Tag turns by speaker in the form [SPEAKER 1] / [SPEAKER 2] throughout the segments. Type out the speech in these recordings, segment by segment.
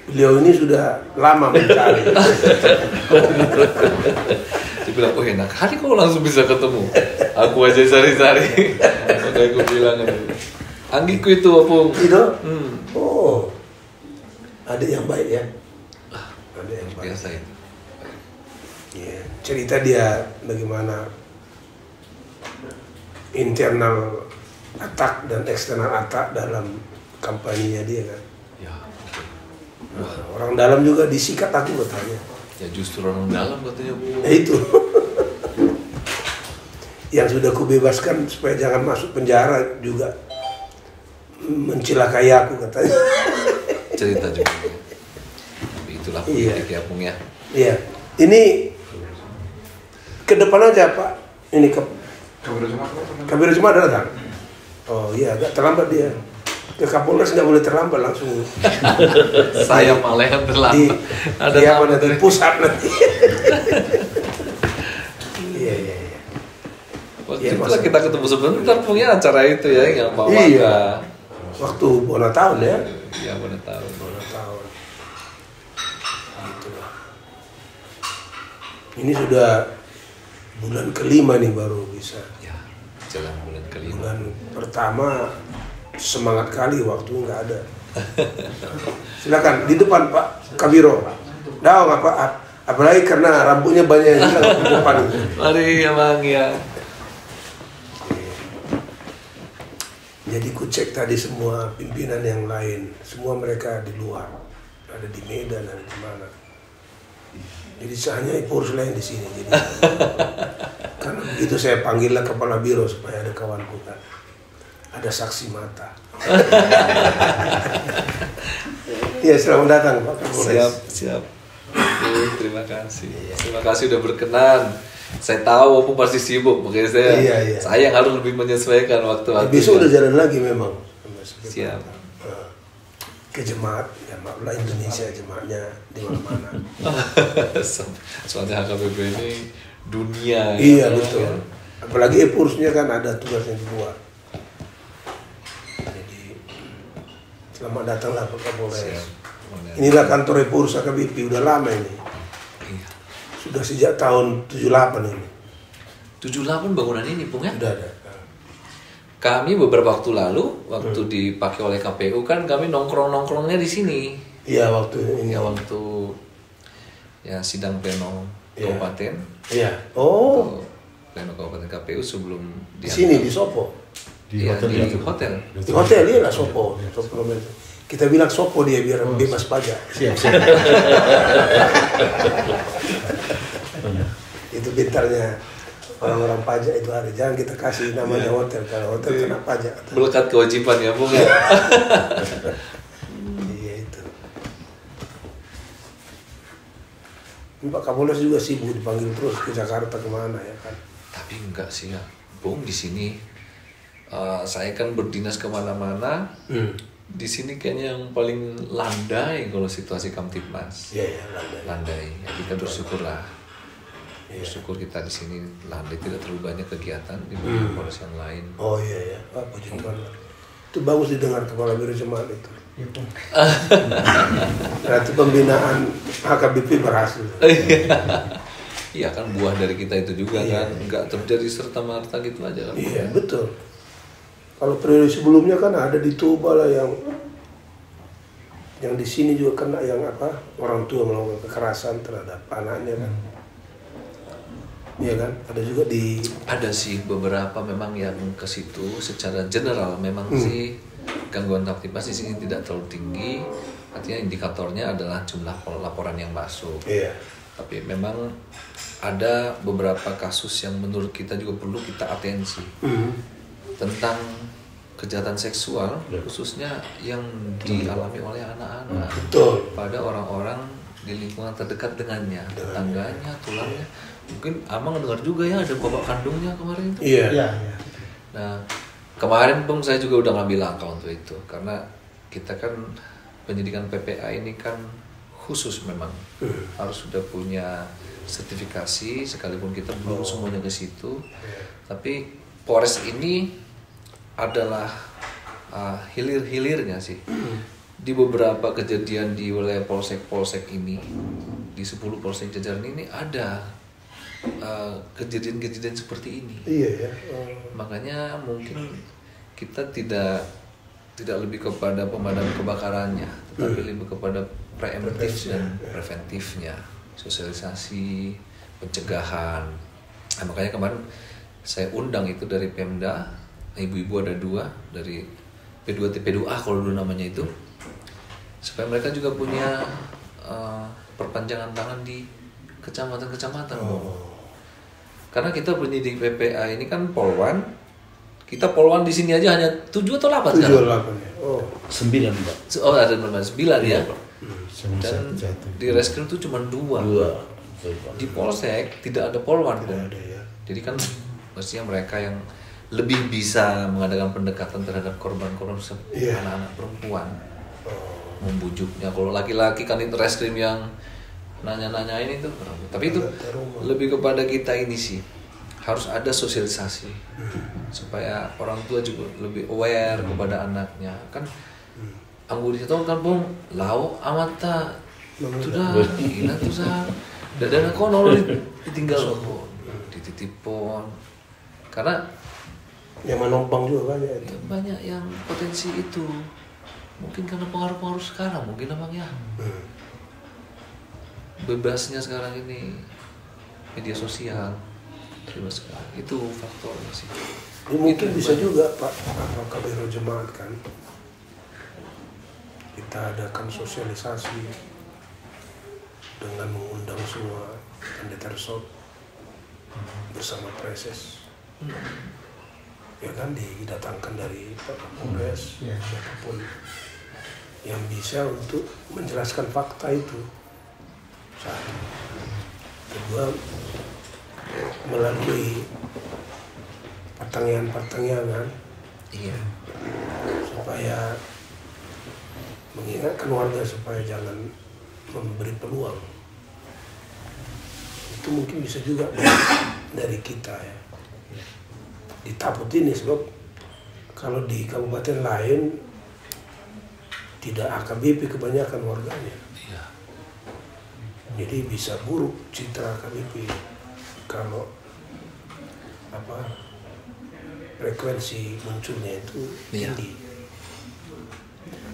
[SPEAKER 1] Beliau ini sudah lama mencari.
[SPEAKER 2] Dia bilang, oh enak kali kok langsung bisa ketemu. Aku aja cari-cari. Makanya aku bilang, Anggiku itu Opung.
[SPEAKER 1] Itu? Oh, ada yang baik ya. Ada yang baik.
[SPEAKER 2] Biasa itu.
[SPEAKER 1] Ya, cerita dia bagaimana internal attack dan eksternal attack dalam kampanyenya dia kan.
[SPEAKER 2] Ya.
[SPEAKER 1] Nah, orang dalam juga disikat aku katanya.
[SPEAKER 2] Ya justru orang dalam katanya Bu.
[SPEAKER 1] Ya itu. Yang sudah kubebaskan supaya jangan masuk penjara juga mencelakai aku katanya.
[SPEAKER 2] Cerita juga. Tapi itulah politik ya Bung ya.
[SPEAKER 1] Iya. Ini ke depan aja Pak. Ini ke Kabiro Jumat datang. Oh iya, agak terlambat dia. Ke Kapolres nggak boleh terlambat langsung.
[SPEAKER 2] Saya malah yang terlambat. Ada
[SPEAKER 1] dia
[SPEAKER 2] tamu
[SPEAKER 1] nanti
[SPEAKER 2] dari
[SPEAKER 1] pusat nanti. Iya.
[SPEAKER 2] Waktu
[SPEAKER 1] Iya,
[SPEAKER 2] itu lah kita ketemu sebentar punya acara itu ya yang bawa.
[SPEAKER 1] Iya. Waktu Bona tahun ya.
[SPEAKER 2] Iya benar tahu.
[SPEAKER 1] Bona tahun. Gitu lah. Ini sudah bulan kelima nih baru bisa.
[SPEAKER 2] Ya, jalan bulan kelima.
[SPEAKER 1] Bulan pertama semangat kali, waktu nggak ada. Silakan di depan Pak Kabiro. Daung apa? Apalagi karena rambutnya banyak yang hilang di depan.
[SPEAKER 2] Mari ya Bang ya.
[SPEAKER 1] Jadi ku cek tadi semua pimpinan yang lain, semua mereka di luar, ada di Medan, ada di mana. Jadi hanya Ipur lain di sini. Jadi karena begitu saya panggillah kepala biro supaya ada kawanku kan, ada saksi mata. Ya selamat datang Pak Kapolres.
[SPEAKER 2] Siap. Terima kasih. Terima kasih udah berkenan. Saya tahu Opung pasti sibuk, makanya saya yang harus lebih menyesuaikan waktu-waktu.
[SPEAKER 1] Besok udah jalan lagi memang.
[SPEAKER 2] Siap.
[SPEAKER 1] Ke jemaat, ya maaflah Indonesia jemaatnya di mana-mana.
[SPEAKER 2] Soalnya HKBP ini dunia.
[SPEAKER 1] Iya
[SPEAKER 2] ya,
[SPEAKER 1] betul.
[SPEAKER 2] Ya.
[SPEAKER 1] Apalagi Epursnya kan ada tugasnya di luar. Jadi selamat datanglah Pak Kapolres. Inilah kantor Epurs HKBP, udah lama ini.
[SPEAKER 2] Iya.
[SPEAKER 1] Sudah sejak tahun 78 ini.
[SPEAKER 2] 78 bangunan ini Bung ya?
[SPEAKER 1] Sudah ada.
[SPEAKER 2] Kami beberapa waktu lalu, waktu dipakai oleh KPU kan kami nongkrongnya di sini.
[SPEAKER 1] Iya waktu ini.
[SPEAKER 2] Ya waktu ya sidang pleno kabupaten.
[SPEAKER 1] Iya. Oh.
[SPEAKER 2] Pleno kabupaten KPU sebelum
[SPEAKER 1] Di sini di Sopo.
[SPEAKER 2] Di hotel.
[SPEAKER 1] Di hotel iya lah Sopo. Kita bilang Sopo dia biar bebas pajak.
[SPEAKER 3] Siap.
[SPEAKER 1] Itu pintarnya orang-orang pajak itu hari. Jangan kita kasih namanya hotel, kalau hotel kena pajak.
[SPEAKER 2] Melekat kewajiban ya Bung ya.
[SPEAKER 1] Iya itu. Pak Kapolres juga sibuk dipanggil terus ke Jakarta kemana ya kan?
[SPEAKER 2] Tapi enggak sih ya, Bung di sini saya kan berdinas kemana-mana. Di sini kayaknya yang paling landai kalau situasi Kamtibmas.
[SPEAKER 1] Iya,
[SPEAKER 2] landai. Ya, kita bersyukurlah. Bersyukur kita di sini landai, tidak terlalu banyak kegiatan dibanding Polres yang lain.
[SPEAKER 1] Oh iya. Pak puji Tuhan. Itu bagus didengar kepala biro jemaat itu. Berarti pembinaan HKBP berhasil.
[SPEAKER 2] Iya kan buah dari kita itu juga kan, nggak terjadi serta-merta gitu aja kan.
[SPEAKER 1] Iya betul. Kalau periode sebelumnya kan ada di Tuba lah yang di sini juga kena yang apa, orang tua melakukan kekerasan terhadap anaknya kan. Iya kan, ada juga di.
[SPEAKER 2] Ada sih beberapa memang yang ke situ secara general memang sih gangguan Kamtibmas di sini tidak terlalu tinggi. Artinya indikatornya adalah jumlah laporan yang masuk.
[SPEAKER 1] Iya.
[SPEAKER 2] Tapi memang ada beberapa kasus yang menurut kita juga perlu kita atensi tentang kejahatan seksual khususnya yang dialami oleh anak-anak pada orang-orang di lingkungan terdekat dengannya, tetangganya, tulangnya. Mungkin Amang dengar juga ya ada bapak kandungnya kemarin itu.
[SPEAKER 1] Iya.
[SPEAKER 2] Nah kemarin Bung saya juga udah ngambil langkah untuk itu karena kita kan penyidikan PPA ini kan khusus memang harus sudah punya sertifikasi sekalipun kita belum semuanya ke situ. Tapi Polres ini adalah hilir-hilirnya sih. di beberapa kejadian di wilayah polsek-polsek ini, di 10 polsek jajaran ini ada kejadian-kejadian seperti ini.
[SPEAKER 1] Iya ya.
[SPEAKER 2] Makanya mungkin kita tidak lebih kepada pemadam kebakarannya, tetapi lebih kepada preemptif dan preventifnya, sosialisasi, pencegahan. Nah, makanya kemarin saya undang itu dari Pemda, ibu-ibu ada 2 dari P2T P2A kalau dulu namanya itu, supaya mereka juga punya perpanjangan tangan di kecamatan-kecamatan. Karena kita penyidik PPA ini kan Polwan, kita Polwan di sini aja hanya 7 atau 8
[SPEAKER 1] 7
[SPEAKER 2] sekarang?
[SPEAKER 1] 8 ya.
[SPEAKER 3] 9 Pak.
[SPEAKER 2] Oh ada 9 ya. Dan
[SPEAKER 3] Satu.
[SPEAKER 2] di reskrim itu cuma 2. Di polsek tidak ada Polwan.
[SPEAKER 1] Tidak ada ya.
[SPEAKER 2] Jadi kan mestinya mereka yang lebih bisa mengadakan pendekatan terhadap korban-korban anak-anak perempuan, membujuknya. Kalau laki-laki kan itu reskrim yang nanya-nanyain itu, tapi itu lebih kepada kita ini sih, harus ada sosialisasi supaya orang tua juga lebih aware kepada anaknya. Kan anggur itu kan bong lau amata sudah gila tuh sah dadana kono ditinggal dititipon karena
[SPEAKER 1] yang menompang juga banyak itu.
[SPEAKER 2] Ya, banyak yang potensi itu mungkin karena pengaruh-pengaruh sekarang mungkin abang ya bebasnya sekarang ini media sosial bebas sekali itu faktornya sih.
[SPEAKER 1] Ini mungkin bisa juga Pak Kabiro Jemaat kan kita adakan sosialisasi dengan mengundang semua pendeta resort bersama preses ya kan, didatangkan dari Pak Kapolres siapapun yang bisa untuk menjelaskan fakta itu. Satu. Kedua, melalui pertanyaan-pertanyaan supaya mengingatkan warga supaya jangan memberi peluang. Itu mungkin bisa juga dari kita ya. Di Taput ini sebab kalau di kabupaten lain tidak AKBP kebanyakan warganya. Jadi bisa buruk citra AKBP kalau frekuensi munculnya itu tinggi.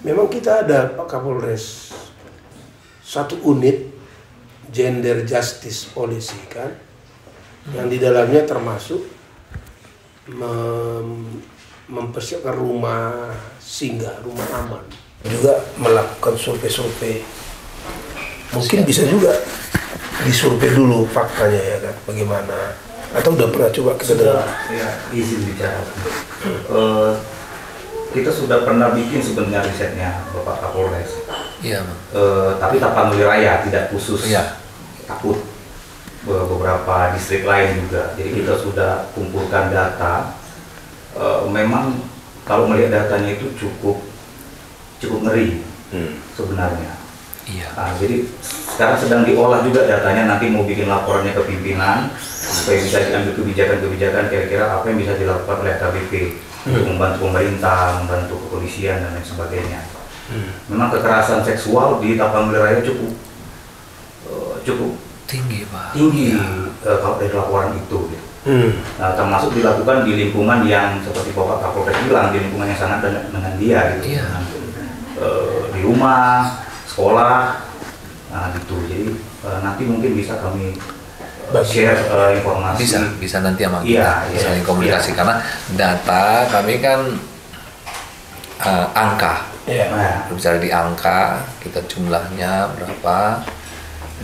[SPEAKER 1] Memang kita ada Pak Kapolres 1 unit gender justice policy kan, yang di dalamnya termasuk mempersiapkan rumah singgah, rumah aman, juga melakukan survei-survei. Mungkin bisa juga disurvei dulu faktanya ya kan, bagaimana, atau udah pernah coba kita dengar?
[SPEAKER 3] Ya, izin bicara. Kita sudah pernah bikin sebenarnya risetnya Bapak Kapolres.
[SPEAKER 2] Iya,
[SPEAKER 3] tapi Tapanuli Raya tidak khusus Taput, beberapa distrik lain juga. Jadi kita sudah kumpulkan data. Memang kalau melihat datanya itu cukup ngeri sebenarnya.
[SPEAKER 2] Iya.
[SPEAKER 3] Nah, jadi sekarang sedang diolah juga datanya, nanti mau bikin laporannya ke pimpinan supaya bisa diambil kebijakan-kebijakan kira-kira apa yang bisa dilakukan oleh KBP untuk membantu pemerintah, membantu kepolisian dan lain sebagainya. Memang kekerasan seksual di Tapanuli Raya cukup
[SPEAKER 2] tinggi Pak.
[SPEAKER 3] Kalau dari laporan itu. Gitu. Nah, termasuk dilakukan di lingkungan yang seperti Bapak Kapolres bilang, di lingkungan yang sangat dengan dia gitu.
[SPEAKER 2] Iya.
[SPEAKER 3] Di rumah, sekolah, nah gitu. Jadi nanti mungkin bisa kami share informasi.
[SPEAKER 2] Bisa nanti sama kita saling komunikasi karena data kami kan angka. Berbicara di angka, kita jumlahnya berapa,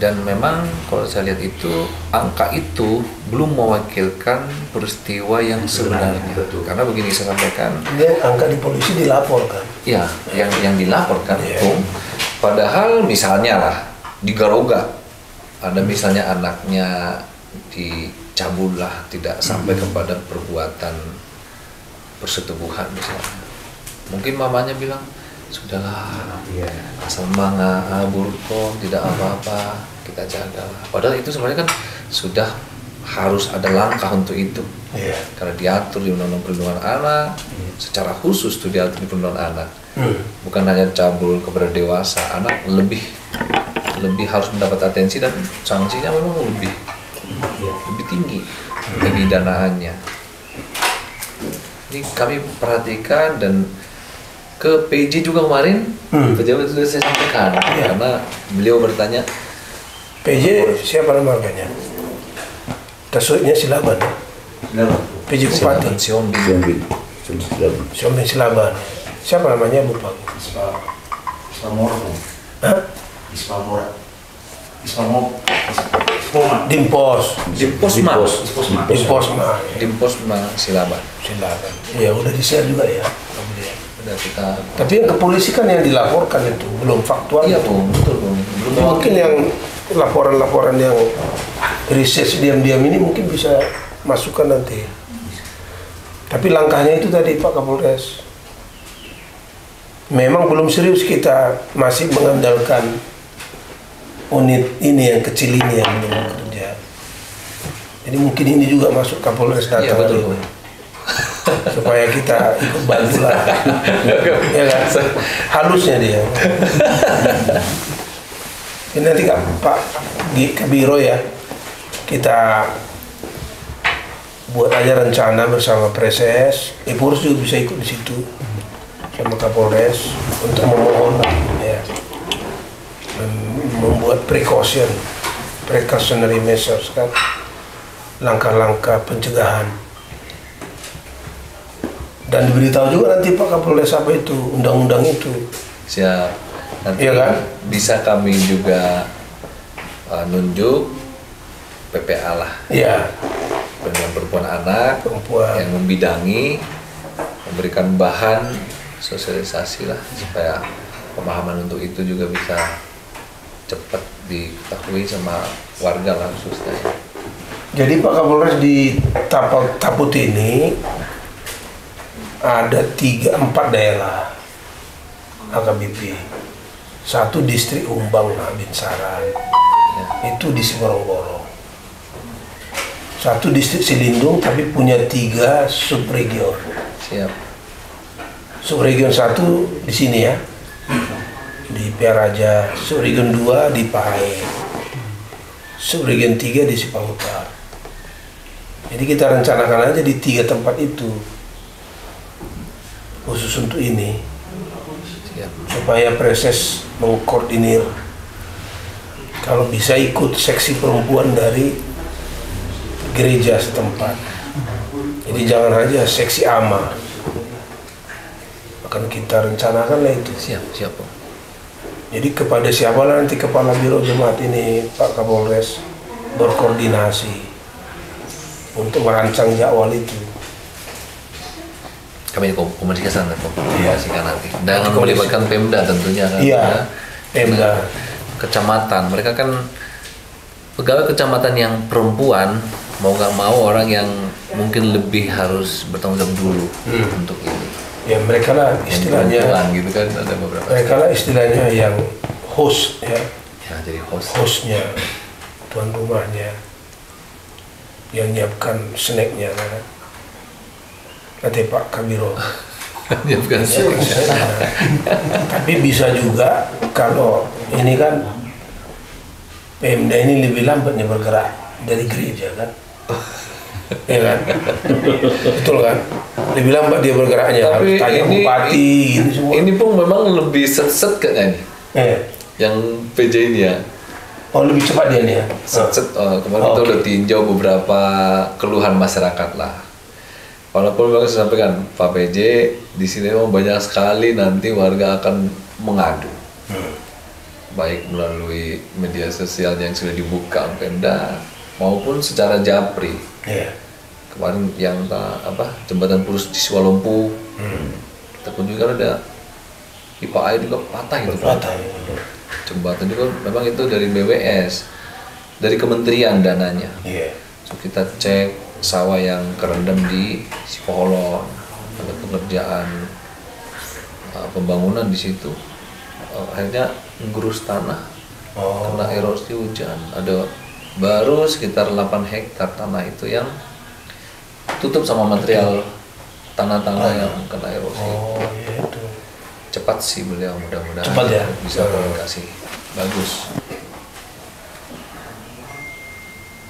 [SPEAKER 2] dan memang kalau saya lihat itu angka itu belum mewakilkan peristiwa yang sebenarnya.
[SPEAKER 3] Betul.
[SPEAKER 2] Karena begini saya sampaikan,
[SPEAKER 1] Ini angka di polisi dilaporkan.
[SPEAKER 2] ya yang dilaporkan itu, padahal misalnya lah di Garoga ada misalnya anaknya dicabut lah, tidak sampai kepada perbuatan persetubuhan misalnya. Mungkin mamanya bilang sudahlah, asal manga burukon tidak apa-apa, kita jagalah. Padahal itu sebenarnya kan sudah harus ada langkah untuk itu. Karena diatur di Undang-Undang Perlindungan Anak, secara khusus tuh diatur di Perlindungan Anak. bukan hanya cabul kepada dewasa, anak lebih harus mendapat atensi dan sanksinya memang lebih tinggi pemidanaannya. Ini kami perhatikan dan ke PJ juga kemarin pejabat sudah saya sampaikan karena beliau bertanya
[SPEAKER 1] PJ siapa nama marganya? Tasuknya Silaban. PJ Bupati.
[SPEAKER 2] Siombing
[SPEAKER 1] Silaban. Siapa namanya lupa? Dimposma
[SPEAKER 2] Silaban.
[SPEAKER 1] Ya udah di-share juga ya.
[SPEAKER 2] Udah kita.
[SPEAKER 1] Tapi yang ke polisi kan yang dilaporkan itu belum faktual.
[SPEAKER 2] Iya betul.
[SPEAKER 1] Mungkin yang laporan-laporan yang research diam-diam ini mungkin bisa masukkan nanti. Tapi langkahnya itu tadi Pak Kapolres. Memang belum serius, kita masih mengandalkan unit ini yang kecil ini yang belum bekerja. Jadi mungkin ini juga masuk Kapolres data supaya kita ikut bantu lah. Ya kan? Halusnya dia. Ini nanti Pak Kabiro ya, kita buat aja rencana bersama Preses, Ipurus juga bisa ikut di situ sama Kapolres untuk memohon ya, membuat precautionary measures kan, langkah-langkah pencegahan, dan diberitahu juga nanti Pak Kapolres apa itu undang-undang itu.
[SPEAKER 2] Siap. Nanti
[SPEAKER 1] ya kan?
[SPEAKER 2] Bisa kami juga nunjuk PPA lah.
[SPEAKER 1] Iya.
[SPEAKER 2] Perempuan anak yang membidangi, memberikan bahan sosialisasi lah supaya pemahaman untuk itu juga bisa cepat diketahui sama warga lah khususnya.
[SPEAKER 1] Jadi Pak Kapolres di Taput ini ada 4 daerah AKBP. 1 distrik Umbang Binsaran, itu di Siborong-Borong. 1 distrik Silindung tapi punya 3 subregion.
[SPEAKER 2] Siap.
[SPEAKER 1] Subregion 1 di sini ya, di Piaraja. Subregion 2 di Pahe. Subregion 3 di Sipahutar. Jadi kita rencanakan aja di 3 tempat itu khusus untuk ini.
[SPEAKER 2] Siap.
[SPEAKER 1] Supaya Preses mengkoordinir, kalau bisa ikut seksi perempuan dari gereja setempat. Jadi jangan aja seksi ama. Akan kita rencanakan lah itu.
[SPEAKER 2] Siap.
[SPEAKER 1] Jadi kepada siapa nanti kepala biro jemaat ini Pak Kapolres berkoordinasi untuk merancang jadwal itu.
[SPEAKER 2] Kami komunikasikan nanti. Dengan melibatkan Pemda tentunya kan.
[SPEAKER 1] Iya. Pemda.
[SPEAKER 2] Kecamatan, mereka kan pegawai kecamatan yang perempuan, mau nggak mau orang yang mungkin lebih harus bertanggung jawab dulu untuk ini.
[SPEAKER 1] Ya mereka lah istilahnya.
[SPEAKER 2] Gitu kan ada beberapa.
[SPEAKER 1] Mereka lah istilahnya yang host ya.
[SPEAKER 2] Ya jadi
[SPEAKER 1] hostnya, tuan rumahnya, yang nyiapkan snacknya kan. Nanti Pak Kabiro.
[SPEAKER 2] Nyiapkan snacknya.
[SPEAKER 1] Tapi bisa juga kalau ini kan Pemda ini lebih lambatnya bergerak dari gereja kan. Ya kan? Betul kan? Lebih lambat dia bergeraknya.
[SPEAKER 2] Tapi
[SPEAKER 1] harus tanya bupati gitu semua.
[SPEAKER 2] Ini pun memang lebih set kayaknya nih. Yang PJ ini ya.
[SPEAKER 1] Oh lebih cepat dia nih ya.
[SPEAKER 2] Kemarin kita udah tinjau beberapa keluhan masyarakat lah. Walaupun memang saya sampaikan Pak PJ di sini memang banyak sekali nanti warga akan mengadu. Baik melalui media sosial yang sudah dibuka Pemda maupun secara japri. Kemarin yang jembatan Purus di Siwalompu, kita pun juga ada pipa air juga patah gitu. Jembatan juga memang itu dari BWS, dari kementerian dananya. So kita cek sawah yang kerendam di Sipoholon, ada pengerjaan pembangunan di situ. Akhirnya ngurus tanah kena erosi hujan, ada baru sekitar 8 hektar tanah itu yang tutup sama material tanah-tanah yang kena erosi. cepat sih beliau, mudah-mudahan
[SPEAKER 1] Cepat ya?
[SPEAKER 2] bisa komunikasi bagus.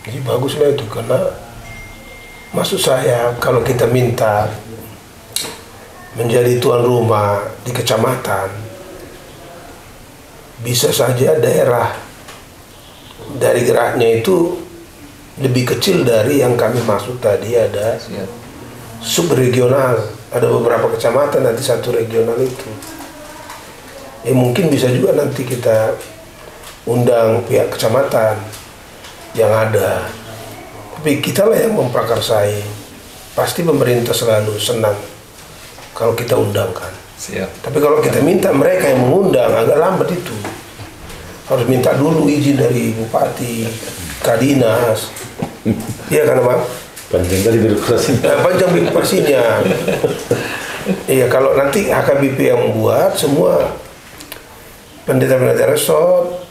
[SPEAKER 1] Jadi baguslah itu, karena maksud saya kalau kita minta menjadi tuan rumah di kecamatan, bisa saja daerah dari geraknya itu lebih kecil dari yang kami maksud tadi. Ada subregional, ada beberapa kecamatan, nanti satu regional itu. Mungkin bisa juga nanti kita undang pihak kecamatan yang ada, tapi kita lah yang memprakarsai. Pasti pemerintah selalu senang kalau kita undangkan. Tapi kalau kita minta mereka yang mengundang, agak lambat itu. Harus minta dulu izin dari bupati, kadinas. Iya kan Bang?
[SPEAKER 4] Panjang kali birokrasinya.
[SPEAKER 1] Panjang birokrasinya. Iya, kalau nanti HKBP yang membuat, semua pendeta-pendeta resort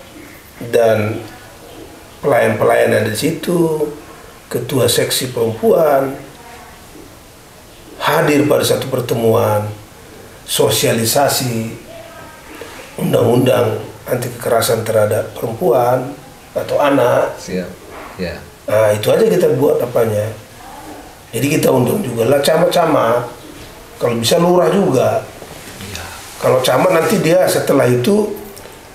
[SPEAKER 1] dan pelayan-pelayan yang ada di situ, ketua seksi perempuan hadir pada satu pertemuan sosialisasi undang-undang anti kekerasan terhadap perempuan atau anak. Nah, itu aja kita buat apanya. Jadi kita undang juga lah camat-camat, kalau bisa lurah juga. Kalau camat nanti dia setelah itu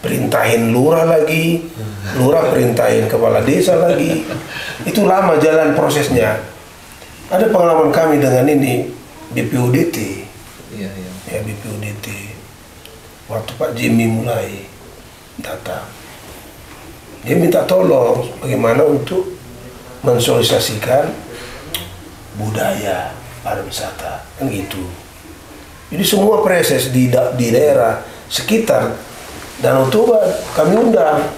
[SPEAKER 1] perintahin lurah lagi, lurah perintahin kepala desa lagi. Itu lama jalan prosesnya. Ada pengalaman kami dengan ini BPUDT. Ya, BPUDT. Waktu Pak Jimmy mulai datang, dia minta tolong bagaimana untuk mensosialisasikan budaya pariwisata, kan gitu. Jadi semua proses di daerah sekitar Danau Toba kami undang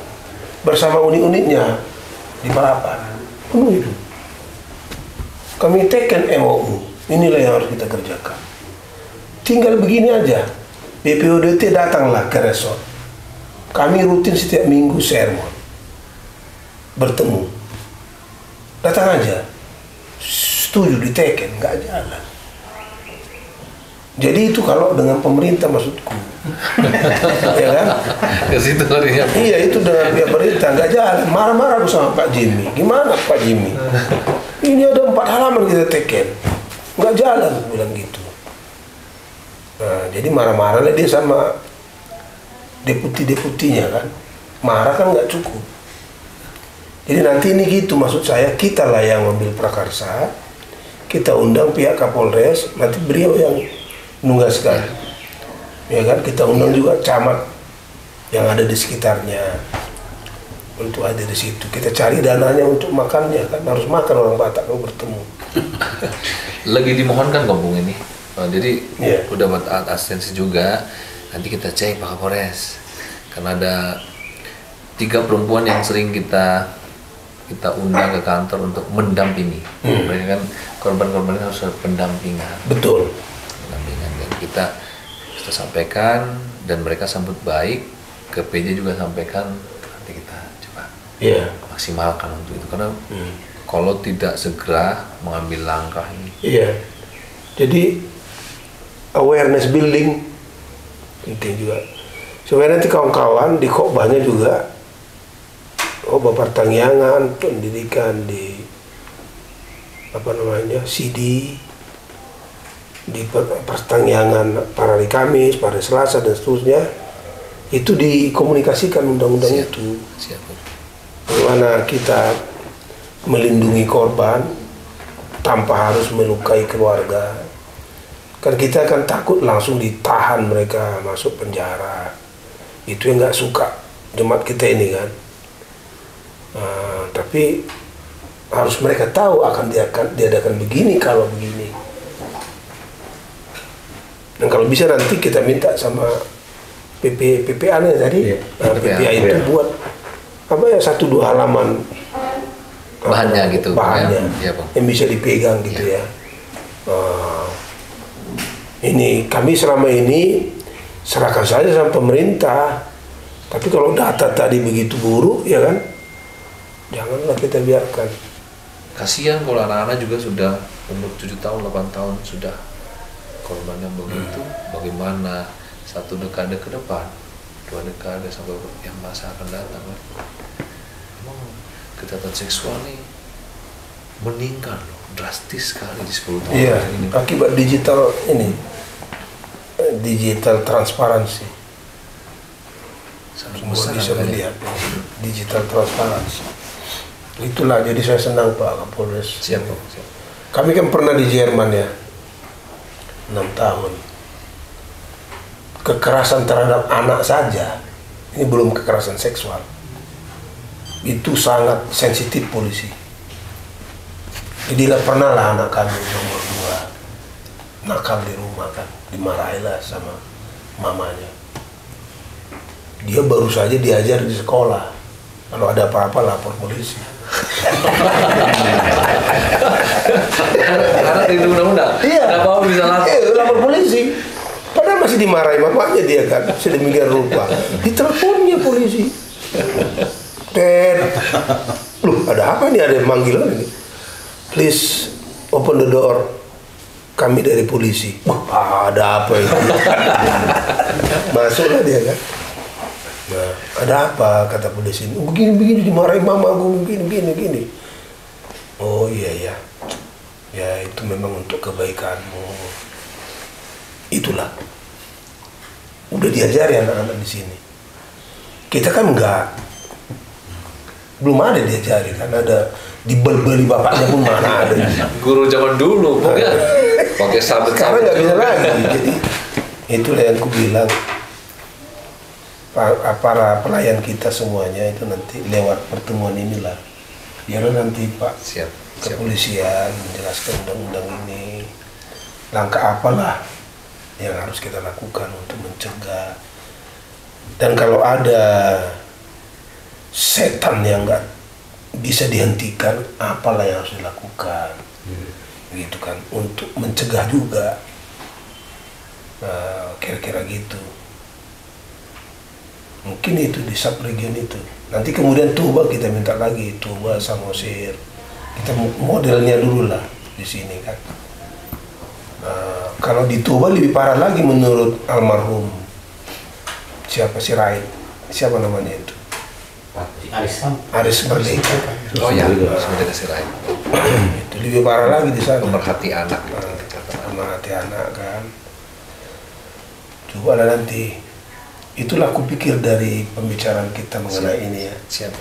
[SPEAKER 1] bersama unit-unitnya di Parapan. Penuh itu. Kami teken MOU. Inilah yang harus kita kerjakan. Tinggal begini aja. BPUDT datanglah ke resort. Kami rutin setiap minggu sermon. Bertemu. Datang aja. Setuju diteken, nggak jalan. Jadi itu kalau dengan pemerintah maksudku. Ya kan?
[SPEAKER 2] Ke situ ya.
[SPEAKER 1] Iya, itu dengan pihak pemerintah nggak jalan. Marah-marah aku sama Pak Jimmy. Gimana Pak Jimmy? Ini ada 4 halaman kita teken, nggak jalan, bilang gitu. Nah, jadi marah-marahnya dia sama deputi-deputinya kan. Marah kan nggak cukup. Jadi nanti ini gitu, maksud saya kita lah yang ambil prakarsa, kita undang pihak Kapolres, nanti beliau yang menugaskan. Ya kan, kita undang juga camat yang ada di sekitarnya untuk ada di situ. Kita cari dananya untuk makannya, kan harus makan orang Batak kalau bertemu.
[SPEAKER 2] Lagi dimohonkan kampung ini. Jadi udah buat asistensi juga. Nanti kita cek Pak Kapolres. Karena ada 3 perempuan yang sering kita undang ke kantor untuk mendampingi. Mereka kan korban-korban harus ada pendampingan.
[SPEAKER 1] Betul.
[SPEAKER 2] Pendampingan, dan kita sampaikan dan mereka sambut baik. Ke PJ juga sampaikan, nanti kita coba maksimalkan untuk itu, karena kalau tidak segera mengambil langkah ini. Iya.
[SPEAKER 1] Jadi awareness building penting juga. Sebenarnya nanti kawan-kawan di khotbahnya juga pertanggiangan pendidikan di CD, di pertanggiangan para hari Kamis, para hari Selasa dan seterusnya, itu dikomunikasikan undang-undang itu. Bagaimana kita melindungi korban tanpa harus melukai keluarga. Kan kita kan takut langsung ditahan mereka masuk penjara. Itu yang nggak suka jemaat kita ini kan. Tapi harus mereka tahu akan diadakan begini kalau begini. Dan kalau bisa nanti kita minta sama PPA-nya tadi, PPA itu buat 1-2 halaman
[SPEAKER 2] bahannya gitu,
[SPEAKER 1] bahannya
[SPEAKER 2] ya,
[SPEAKER 1] yang bisa dipegang gitu ya. Ini kami selama ini serahkan saja sama pemerintah, tapi kalau data tadi begitu buruk ya kan, janganlah kita biarkan.
[SPEAKER 2] Kasihan kalau anak-anak juga sudah umur 7 tahun, 8 tahun sudah korban yang begitu. Bagaimana 1 dekade ke depan, 2 dekade sampai yang masa akan datang kan, emang kejahatan seksual nih meningkat loh, drastis sekali di 10 tahun ini.
[SPEAKER 1] Akibat digital ini, digital transparansi. Semua bisa melihat digital transparansi. Itulah jadi saya senang Pak Kapolres.
[SPEAKER 2] Siap.
[SPEAKER 1] Kami kan pernah di Jerman ya, 6 tahun. Kekerasan terhadap anak saja, ini belum kekerasan seksual. Itu sangat sensitif polisi. Jadi pernah lah anak kami nomor 2 nakal di rumah kan, dimarahilah sama mamanya. Dia baru saja diajar di sekolah, kalau ada apa-apa lapor polisi.
[SPEAKER 2] Karena di undang-undang.
[SPEAKER 1] Iya.
[SPEAKER 2] Apa bisa
[SPEAKER 1] lapor polisi. Padahal masih dimarahi mamanya dia kan, sedemikian rupa. Diteleponnya polisi. Loh, ada apa nih? Ada yang manggil ini. Please open the door. Kami dari polisi. Wah, ada apa ini? Masuklah dia kan. Nah, ada apa kata polisi? Begini dimarahi mama aku, begini. Oh iya. Ya itu memang untuk kebaikanmu. Itulah. Udah diajari anak-anak di sini. Kita kan belum ada diajari kan, ada dibeli bapaknya pun mana ada.
[SPEAKER 2] Guru zaman dulu pakai sabet.
[SPEAKER 1] Sekarang nggak bisa lagi. Jadi itulah yang aku bilang. Para pelayan kita semuanya itu nanti lewat pertemuan inilah, biar nanti Pak kepolisian menjelaskan undang-undang ini, langkah apalah yang harus kita lakukan untuk mencegah. Dan kalau ada setan yang nggak bisa dihentikan, apalah yang harus dilakukan, gitu kan, untuk mencegah juga. Nah, kira-kira gitu. Mungkin itu di subregion itu. Nanti kemudian Toba kita minta lagi, Toba, Samosir. Kita modelnya dulu lah di sini kan. Kalau di Toba lebih parah lagi menurut almarhum siapa si Raid, siapa namanya itu? Aris Merdeka.
[SPEAKER 2] Oh ya, Merdeka si Raid.
[SPEAKER 1] Itu lebih parah lagi di sana.
[SPEAKER 2] Pemerhati anak.
[SPEAKER 1] Pemerhati anak kan. Coba lah nanti. Itulah aku pikir dari pembicaraan kita mengenai ini ya.
[SPEAKER 2] Siapa?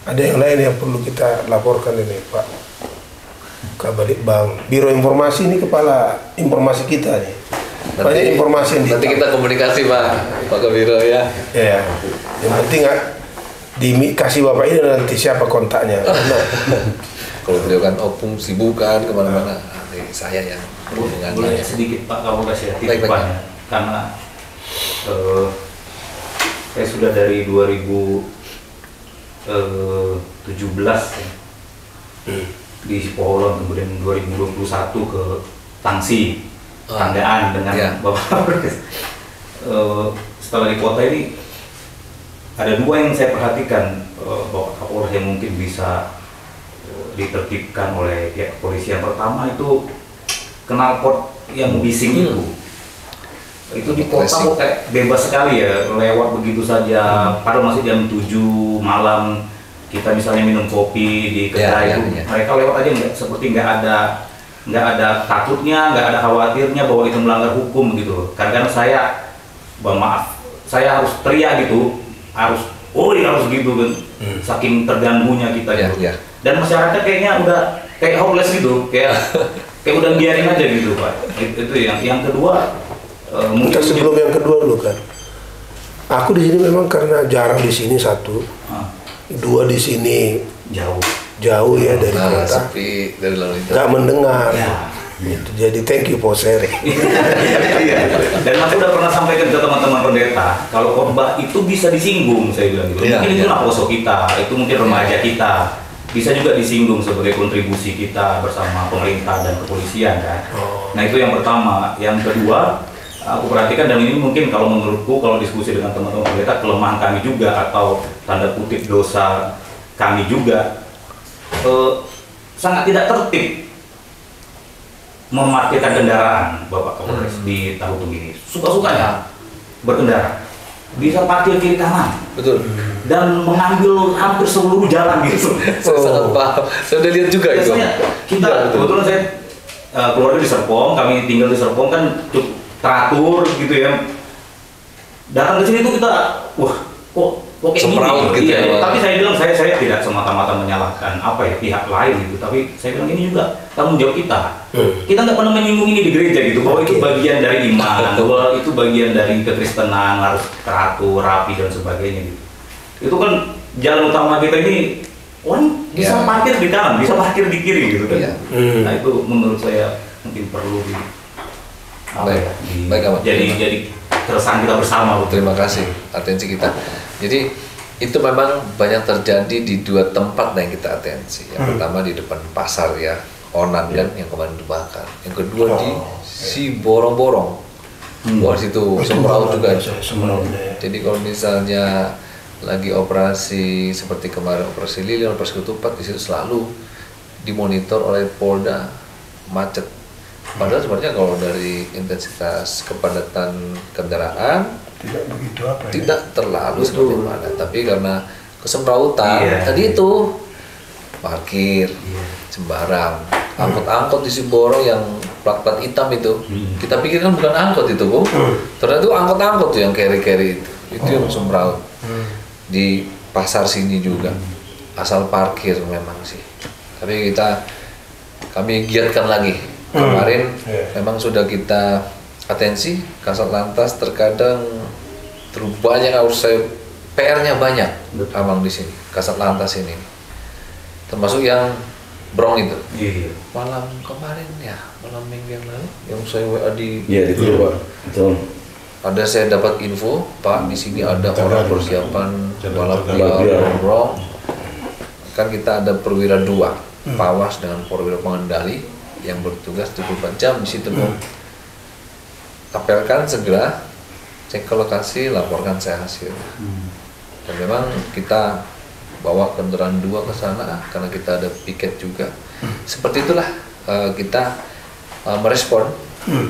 [SPEAKER 1] Ada yang lain yang perlu kita laporkan ini Pak Kabalitbang. Biro Informasi ini kepala informasi kita nih. Banyak informasi yang
[SPEAKER 2] nanti kita komunikasi Pak Kabiro ya.
[SPEAKER 1] Ya. Yang penting dikasih Bapak ini nanti siapa kontaknya.
[SPEAKER 2] Kalau beliau kan opung sibukan kemana-mana, nanti saya yang berhubungan.
[SPEAKER 3] Boleh sedikit Pak Kapolres ya, titipan. Karena saya sudah dari 2017 ya, di Sipoholon, kemudian 2021 ke Tangsi, Tanggaan dengan Bapak Kapolres. Setelah di kota ini ada 2 yang saya perhatikan, Bapak Kapolres yang mungkin bisa ditertibkan oleh pihak kepolisian. Pertama itu knalpot yang bising itu di kota kok kayak bebas sekali ya, lewat begitu saja. Padahal masih jam 7 malam, kita misalnya minum kopi di kedai itu, mereka lewat aja seperti nggak ada takutnya, nggak ada khawatirnya bahwa itu melanggar hukum gitu. Kadang-kadang saya, maaf, saya harus teriak gitu, harus gitu kan, saking terganggunya kita gitu. Dan masyarakat kayaknya udah kayak hopeless gitu, kayak udah biarin aja gitu Pak. Itu yang kedua.
[SPEAKER 1] Mungkin sebelum yang kedua dulu kan, aku di sini memang karena jarang di sini 1, 2 di sini jauh ya dari kota,
[SPEAKER 2] sepi dari lalu lintas,
[SPEAKER 1] nggak mendengar. Gitu. Jadi thank you for sharing.
[SPEAKER 3] Dan aku udah pernah sampaikan ke teman-teman pendeta, kalau khotbah itu bisa disinggung, saya bilang gitu. Mungkin itu poso kita, itu mungkin remaja kita, bisa juga disinggung sebagai kontribusi kita bersama pemerintah dan kepolisian kan. Nah itu yang pertama. Yang kedua, aku perhatikan, dan ini mungkin kalau menurutku, kalau diskusi dengan teman-teman pendeta, kelemahan kami juga atau tanda kutip dosa kami juga, sangat tidak tertib. memarkirkan kendaraan Bapak Kapolres di Tahutung ini. Suka-sukanya berkendara. Bisa parkir kiri kanan.
[SPEAKER 2] Betul.
[SPEAKER 3] Dan mengambil hampir seluruh jalan gitu.
[SPEAKER 2] Saya sangat paham. Saya udah lihat juga itu.
[SPEAKER 3] Biasanya kita kebetulan saya keluarga di Serpong, kami tinggal di Serpong kan cukup teratur gitu ya. Datang ke sini tuh kita, wah kok kayak gini
[SPEAKER 2] gitu ya.
[SPEAKER 3] Tapi saya bilang saya tidak semata-mata menyalahkan pihak lain gitu. Tapi saya bilang ini juga tanggung jawab kita. Kita nggak pernah menyinggung ini di gereja gitu, bahwa itu bagian dari iman, bahwa itu bagian dari kekristenan, harus teratur, rapi dan sebagainya gitu. Itu kan jalan utama kita ini, orang bisa parkir di kanan, bisa parkir di kiri gitu kan. Nah itu menurut saya mungkin perlu jadi keresahan kita bersama.
[SPEAKER 2] Terima kasih atensi kita. Jadi itu memang banyak terjadi di dua tempat yang kita atensi. Yang pertama di depan pasar ya, Onan kan yang kemarin dibakar. Yang kedua di si Borong-Borong. Wah situ semraut juga. Jadi kalau misalnya lagi operasi seperti kemarin operasi Lilin, operasi Ketupat, di situ selalu dimonitor oleh Polda macet. Padahal sebenarnya kalau dari intensitas kepadatan kendaraan tidak terlalu seperti mana, tapi karena kesemrautan tadi itu parkir sembarang, angkot-angkot di Siborong yang plat-plat hitam itu kita pikir kan bukan angkot itu Bu, ternyata itu angkot-angkot tuh yang carry itu yang semraut. Di pasar sini juga asal parkir memang sih, tapi kami giatkan lagi kemarin. Memang sudah kita atensi Kasat Lantas, terkadang terlalu banyak harus saya PR-nya banyak Abang di sini Kasat Lantas ini, termasuk yang Brong itu. Malam kemarin ya, malam minggu yang lalu yang saya WA di
[SPEAKER 4] itu Pak. Betul.
[SPEAKER 2] Ada saya dapat info, Pak, di sini ada orang persiapan balap liar Brong. Kan kita ada perwira 2, Pawas dengan perwira pengendali yang bertugas 24 jam di situ, Bu. Apelkan segera cek ke lokasi, laporkan saya hasilnya. Dan memang kita bawa kendaraan 2 ke sana karena kita ada piket juga. Seperti itulah kita merespon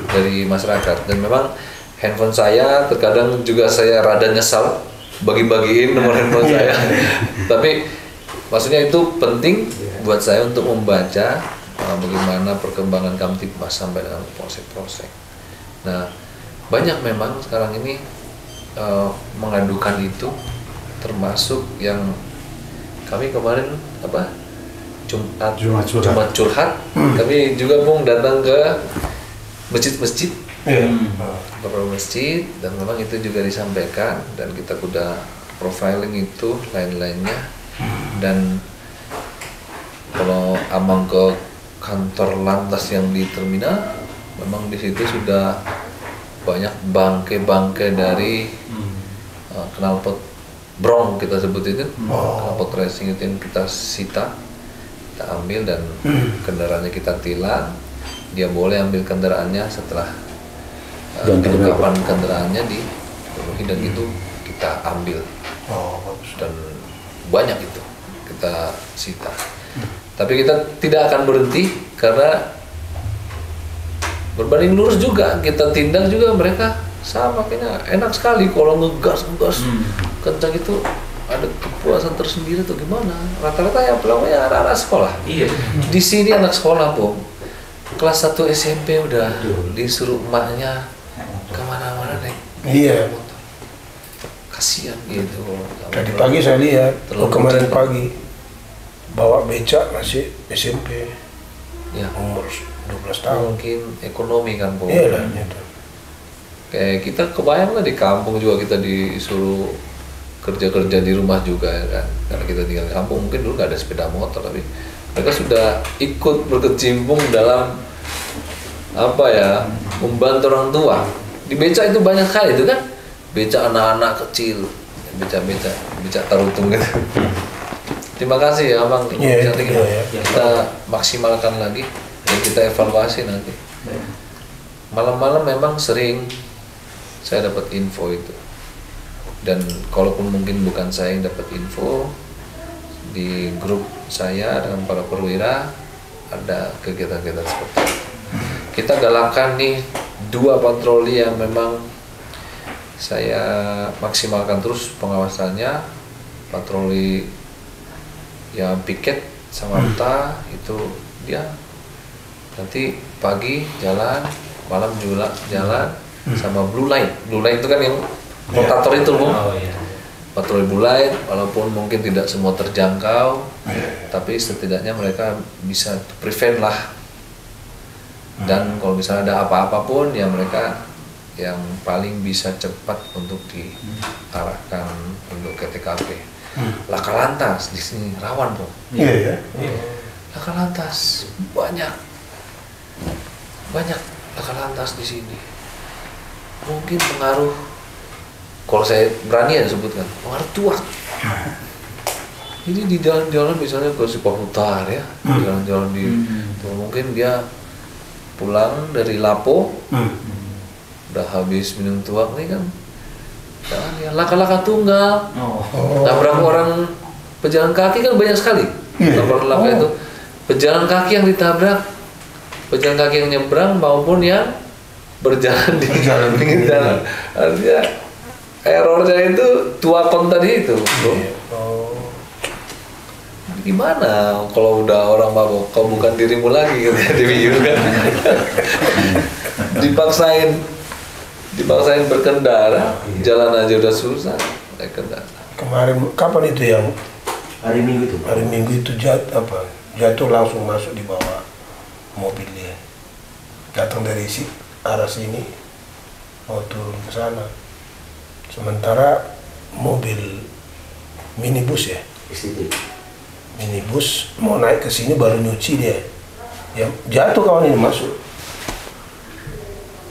[SPEAKER 2] dari masyarakat. Dan memang handphone saya terkadang juga saya rada nyesal bagi-bagiin nomor handphone saya. Tapi maksudnya itu penting buat saya untuk membaca bagaimana perkembangan Kamtibmas sampai dengan polsek-polsek. Nah, banyak memang sekarang ini mengadukan itu, termasuk yang kami kemarin Jumat curhat. Kami juga Bung datang ke masjid-masjid, beberapa masjid, dan memang itu juga disampaikan dan kita sudah profiling itu lain-lainnya. Dan kalau Amang ke kantor lantas yang di terminal, memang di situ sudah banyak bangke-bangke dari knalpot Brong kita sebut itu, knalpot racing itu yang kita sita, kita ambil dan kendaraannya kita tilang. Dia boleh ambil kendaraannya setelah kelengkapan kendaraannya dipenuhi, dan itu kita ambil. Dan banyak itu kita sita. Tapi kita tidak akan berhenti karena berbanding lurus juga kita tindak juga mereka sama, kayaknya enak sekali kalau ngegas kencang itu, ada kepuasan tersendiri tuh gimana. Rata-rata ya pelakunya anak-anak sekolah. Di sini anak sekolah Bu, kelas 1 SMP udah disuruh emaknya kemana-mana naik motor. Kasihan gitu.
[SPEAKER 1] Tadi pagi saya lihat, kemarin pagi bawa becak masih SMP, umur 12 tahun.
[SPEAKER 2] Mungkin ekonomi kan Bu.
[SPEAKER 1] Iya lah.
[SPEAKER 2] Kayak kita kebayang lah di kampung juga kita disuruh kerja-kerja di rumah juga ya kan, karena kita tinggal di kampung, mungkin dulu nggak ada sepeda motor, tapi mereka sudah ikut berkecimpung dalam membantu orang tua. Di beca itu banyak kali itu kan, beca anak-anak kecil, beca tarutung gitu. Terima kasih ya Abang, kita maksimalkan lagi dan kita evaluasi nanti. Malam-malam memang sering saya dapat info itu, dan kalaupun mungkin bukan saya yang dapat info, di grup saya dengan para perwira ada kegiatan-kegiatan seperti itu. kita galakan nih 2 patroli yang memang saya maksimalkan terus pengawasannya. Patroli yang piket sama ruta itu dia nanti pagi jalan, malam juga jalan, sama blue light. Blue light itu kan yang rotator itu, Bu. Patroli blue light, walaupun mungkin tidak semua terjangkau, tapi setidaknya mereka bisa prevent lah. Dan kalau misalnya ada apa-apa pun, ya mereka yang paling bisa cepat untuk diarahkan untuk ke TKP. Laka lantas di sini rawan, Bu.
[SPEAKER 1] Iya.
[SPEAKER 2] Laka lantas banyak laka lantas di sini. Mungkin pengaruh, kalau saya berani ya sebutkan, pengaruh tuak. Jadi di jalan-jalan misalnya ke Cipahutar ya, jalan-jalan di mungkin dia pulang dari Lapo, udah habis minum tuak nih kan, jangan ya laka-laka tunggal, nabrak orang pejalan kaki kan banyak sekali. Laka itu pejalan kaki yang ditabrak, pejalan kaki yang nyebrang maupun yang berjalan di pinggir jalan. Artinya errornya itu tuakon tadi itu, Bro. Gimana kalau udah orang mabok, kau bukan dirimu lagi gitu di video kan. dipaksain berkendara, jalan aja udah susah, naik kendara.
[SPEAKER 1] Kemarin kapan itu yang
[SPEAKER 3] Hari Minggu itu
[SPEAKER 1] jatuh langsung masuk di bawah mobil dia. Datang dari arah sini mau turun ke sana. Sementara mobil minibus ya. Minibus mau naik ke sini baru nyuci dia. Ya jatuh kawan ini masuk.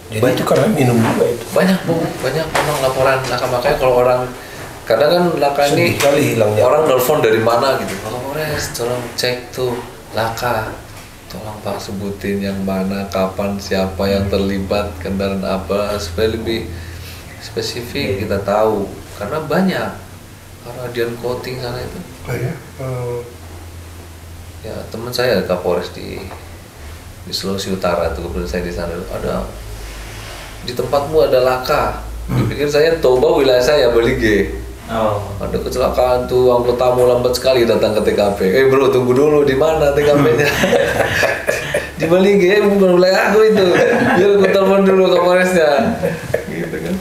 [SPEAKER 1] Jadi itu karena minum juga itu.
[SPEAKER 2] Banyak, Bu, banyak memang laporan laka. Makanya kalau orang kadang kan laka ini orang nelfon dari mana gitu. Kalau Polres tolong cek tuh laka. Tolong Pak sebutin yang mana, kapan, siapa yang terlibat, kendaraan apa, supaya lebih spesifik kita tahu. Karena banyak Radian coating sana itu. Ya teman saya Kapolres di Sulawesi Utara tuh, kebetulan saya di sana ada. Di tempatmu ada laka. Dipikir saya Toba wilayah saya Belige. Ada kecelakaan tuh, anggotanya lambat sekali datang ke TKP. Bro, tunggu dulu, di mana TKP-nya? Di Belige, bukan wilayah aku itu. Biar aku telepon dulu Kapolresnya. Gitu kan.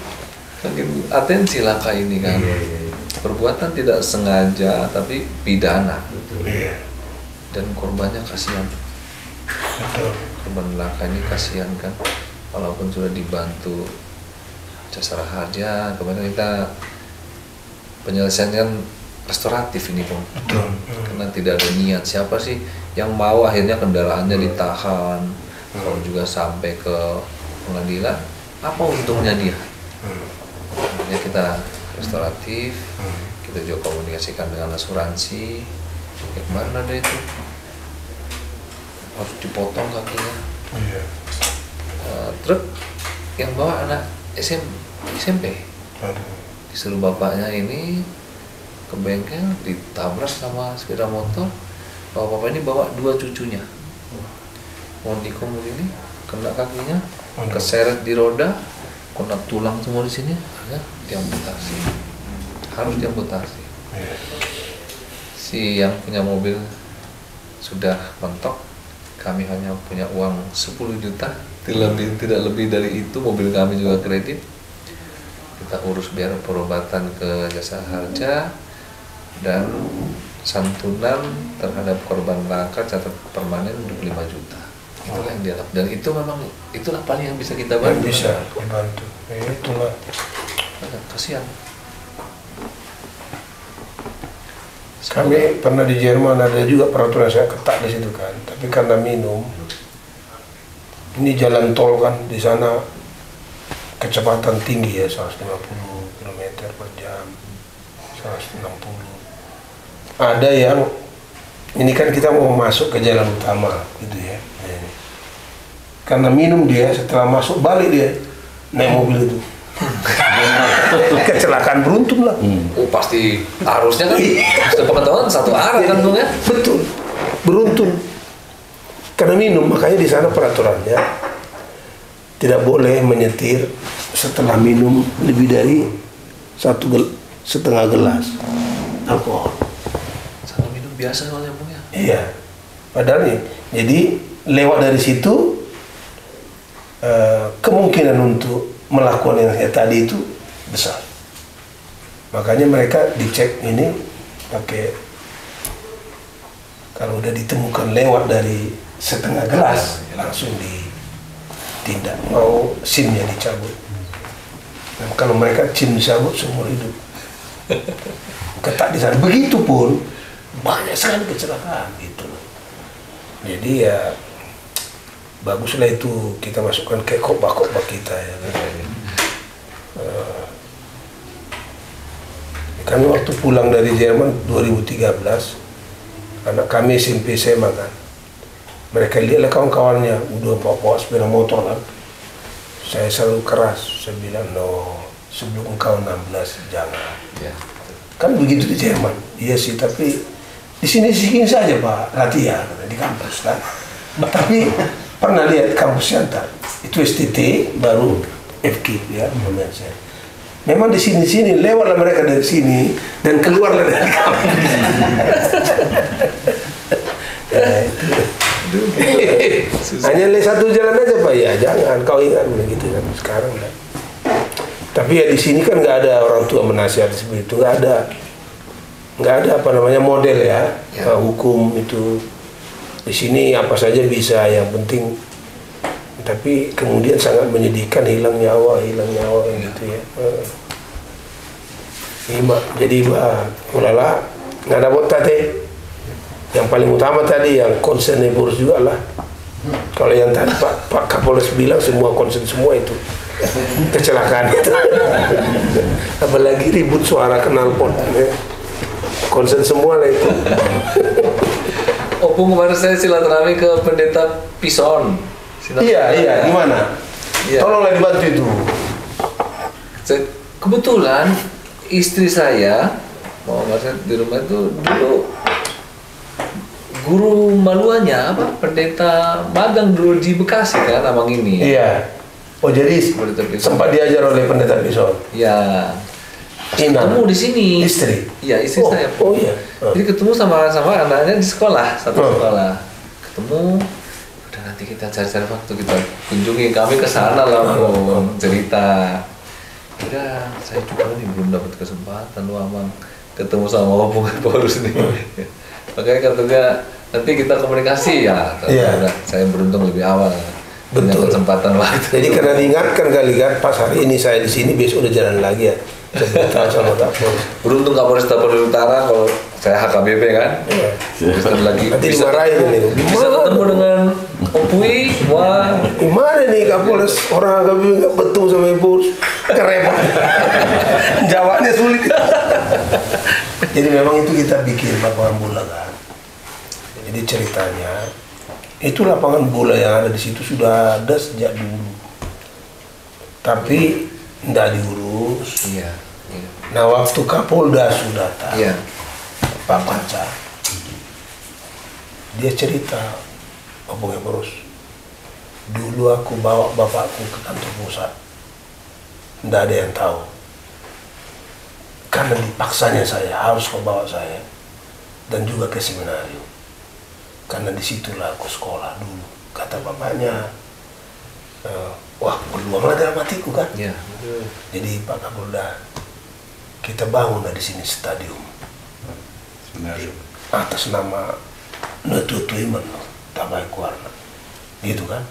[SPEAKER 2] Makin atensi laka ini kan. Perbuatan tidak sengaja tapi pidana. Dan korbannya kasihan. Korban laka ini kasihan kan. Walaupun sudah dibantu jasa harja, kemarin kita penyelesaian kan restoratif ini, Bang. Karena tidak ada niat. Siapa sih yang mau akhirnya kendaraannya ditahan, kalau juga sampai ke pengadilan, apa untungnya dia? Makanya kita restoratif, kita juga komunikasikan dengan asuransi. Kemarin ada itu harus dipotong kakinya. Truk yang bawa anak SMP disuruh bapaknya ini ke bengkel, ditabrak sama sepeda motor. Bapak ini bawa 2 cucunya, mau dikomul ini kena kakinya, keseret di roda, kena tulang semua di sini, ya diamputasi, harus diamputasi. Si yang punya mobil sudah mentok, kami hanya punya uang 10 juta, tidak lebih dari itu. Mobil kami juga kredit, kita urus biar perobatan ke jasa harja dan santunan terhadap korban laka catat permanen 25 juta. Itulah yang diharap, dan itu memang itulah paling yang bisa kita bantu.
[SPEAKER 1] Bisa dibantu. Itulah.
[SPEAKER 2] Kasihan.
[SPEAKER 1] Kami pernah di Jerman, ada juga peraturan saya ketat di situ kan. Tapi karena minum, ini jalan tol kan di sana kecepatan tinggi ya, 150 km per jam, 160. Ada yang ini kan kita mau masuk ke jalan utama gitu ya. Karena minum dia, setelah masuk balik dia naik mobil itu. Kecelakaan beruntun lah.
[SPEAKER 2] Pasti arusnya kan sepengetahuan satu arah kan, Bung ya?
[SPEAKER 1] Betul, beruntun karena minum. Makanya di sana peraturannya tidak boleh menyetir setelah minum lebih dari 1,5 gelas alkohol.
[SPEAKER 2] Sama minum biasa soalnya Bung ya.
[SPEAKER 1] Iya, padahal nih, jadi lewat dari situ kemungkinan untuk melakukan yang kayak tadi itu besar. Makanya mereka dicek ini pakai, kalau udah ditemukan lewat dari setengah gelas langsung ditindak, mau SIM-nya dicabut. Nah, kalau mereka SIM dicabut seumur hidup. Ketat di sana. Begitupun banyak sekali kecelakaan gitu. Jadi ya baguslah itu kita masukkan ke khotbah-khotbah kita ya. Kami waktu pulang dari Jerman 2013, anak kami SMP SMA kan, mereka lihatlah kawan-kawannya udah bawa sepeda motor kan. Saya selalu keras, saya bilang no, sebelum engkau 16 jangan.
[SPEAKER 2] Ya.
[SPEAKER 1] Kan begitu di Jerman. Iya sih, tapi di sini sih saja Pak latihan di kampus kan. Tapi pernah lihat kampus Siantar itu STT baru FK ya namanya saya. Memang di sini lewatlah mereka dari sini dan keluarlah dari kampus. Hanya satu jalan aja Pak, ya jangan kau ingat begitu kan sekarang kan. Tapi ya di sini kan nggak ada orang tua menasihat seperti itu, nggak ada apa namanya model ya. Hukum itu di sini apa saja bisa, yang penting. Tapi kemudian sangat menyedihkan hilang nyawa gitu ya. Jadi ulala nggak ada buat tadi. Yang paling utama tadi yang concern Boris juga lah. Kalau yang tadi Pak Kapolres bilang semua concern semua itu kecelakaan itu. Apalagi ribut suara knalpot ya. Concern semua lah itu.
[SPEAKER 2] Opung kemarin saya silaturahmi ke Pendeta Pison.
[SPEAKER 1] Iya, gimana?
[SPEAKER 2] Iya.
[SPEAKER 1] Tolonglah dibantu itu.
[SPEAKER 2] Kebetulan istri saya mau maksud di rumah itu dulu guru maluannya apa? Pendeta magang dulu di Bekasi kan, abang ini.
[SPEAKER 1] Iya. Oh jadi sempat diajar oleh Pendeta Pison.
[SPEAKER 2] Iya. Ketemu di sini.
[SPEAKER 1] Istri.
[SPEAKER 2] Iya, istri saya.
[SPEAKER 1] Oh iya.
[SPEAKER 2] Jadi ketemu sama anaknya di sekolah, satu sekolah. Ketemu. Udah nanti kita cari-cari waktu kita kunjungi, kami ke sana lah mau cerita. Udah, saya juga nih belum dapat kesempatan lu abang ketemu sama Opung Paulus nih. Makanya katanya nanti kita komunikasi ya. Udah, saya beruntung lebih awal. Punya kesempatan waktu.
[SPEAKER 1] Jadi karena diingatkan kali kan, pas hari ini saya di sini, besok udah jalan lagi ya. Sama Kapolres.
[SPEAKER 2] Beruntung Kapolres Tapal Utara kalau saya HKBP kan.
[SPEAKER 1] Iya.
[SPEAKER 2] Terus lagi
[SPEAKER 1] nanti dimarahin ini.
[SPEAKER 2] Bisa ketemu dengan Opui, wah.
[SPEAKER 1] Gimana nih Kapolres, orang HKBP nggak betul sama Boris, kerepot. Jawabnya sulit. Jadi memang itu kita bikin lapangan bola kan. Jadi ceritanya itu lapangan bola yang ada di situ sudah ada sejak dulu, tapi tidak diurus.
[SPEAKER 2] Iya.
[SPEAKER 1] Nah waktu Kapolda sudah datang, Pak Panca, dia cerita, Opung Boris, dulu aku bawa bapakku ke kantor pusat, tidak ada yang tahu, karena dipaksanya saya harus kau bawa saya, dan juga ke seminarium. Karena disitulah aku sekolah dulu, kata bapaknya. Wah, berluanglah dalam hatiku kan.
[SPEAKER 2] Iya.
[SPEAKER 1] Jadi Pak Kapolda, kita bangunlah di sini stadium. Atas nama Netutuiman, Tabai Kuarna, gitu kan,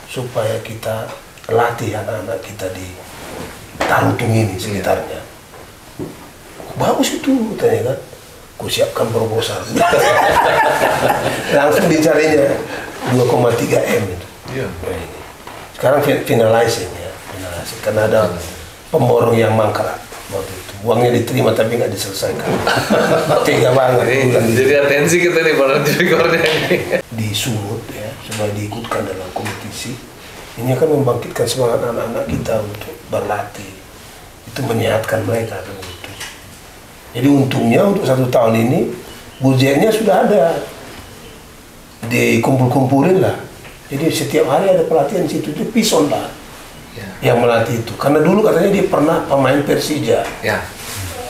[SPEAKER 1] supaya kita latih anak-anak kita di Tarutung ini sekitarnya. Bagus itu, tanya kan. Ku siapkan proposal. Langsung dicarinya 2,3 M itu.
[SPEAKER 2] Iya.
[SPEAKER 1] Sekarang finalizing ya, karena ada pemborong yang mangkrak waktu itu. Uangnya diterima tapi nggak diselesaikan. Tega banget.
[SPEAKER 2] Jadi atensi kita nih para direkornya ini.
[SPEAKER 1] Disumut ya, supaya diikutkan dalam kompetisi. Ini akan membangkitkan semangat anak-anak kita untuk berlatih. Itu menyehatkan mereka kan. Jadi untungnya untuk 1 tahun ini budgetnya sudah ada, dikumpul-kumpulin lah. Jadi setiap hari ada pelatihan di situ, itu Pison lah. yang melatih itu. Karena dulu katanya dia pernah pemain Persija.
[SPEAKER 2] Ya.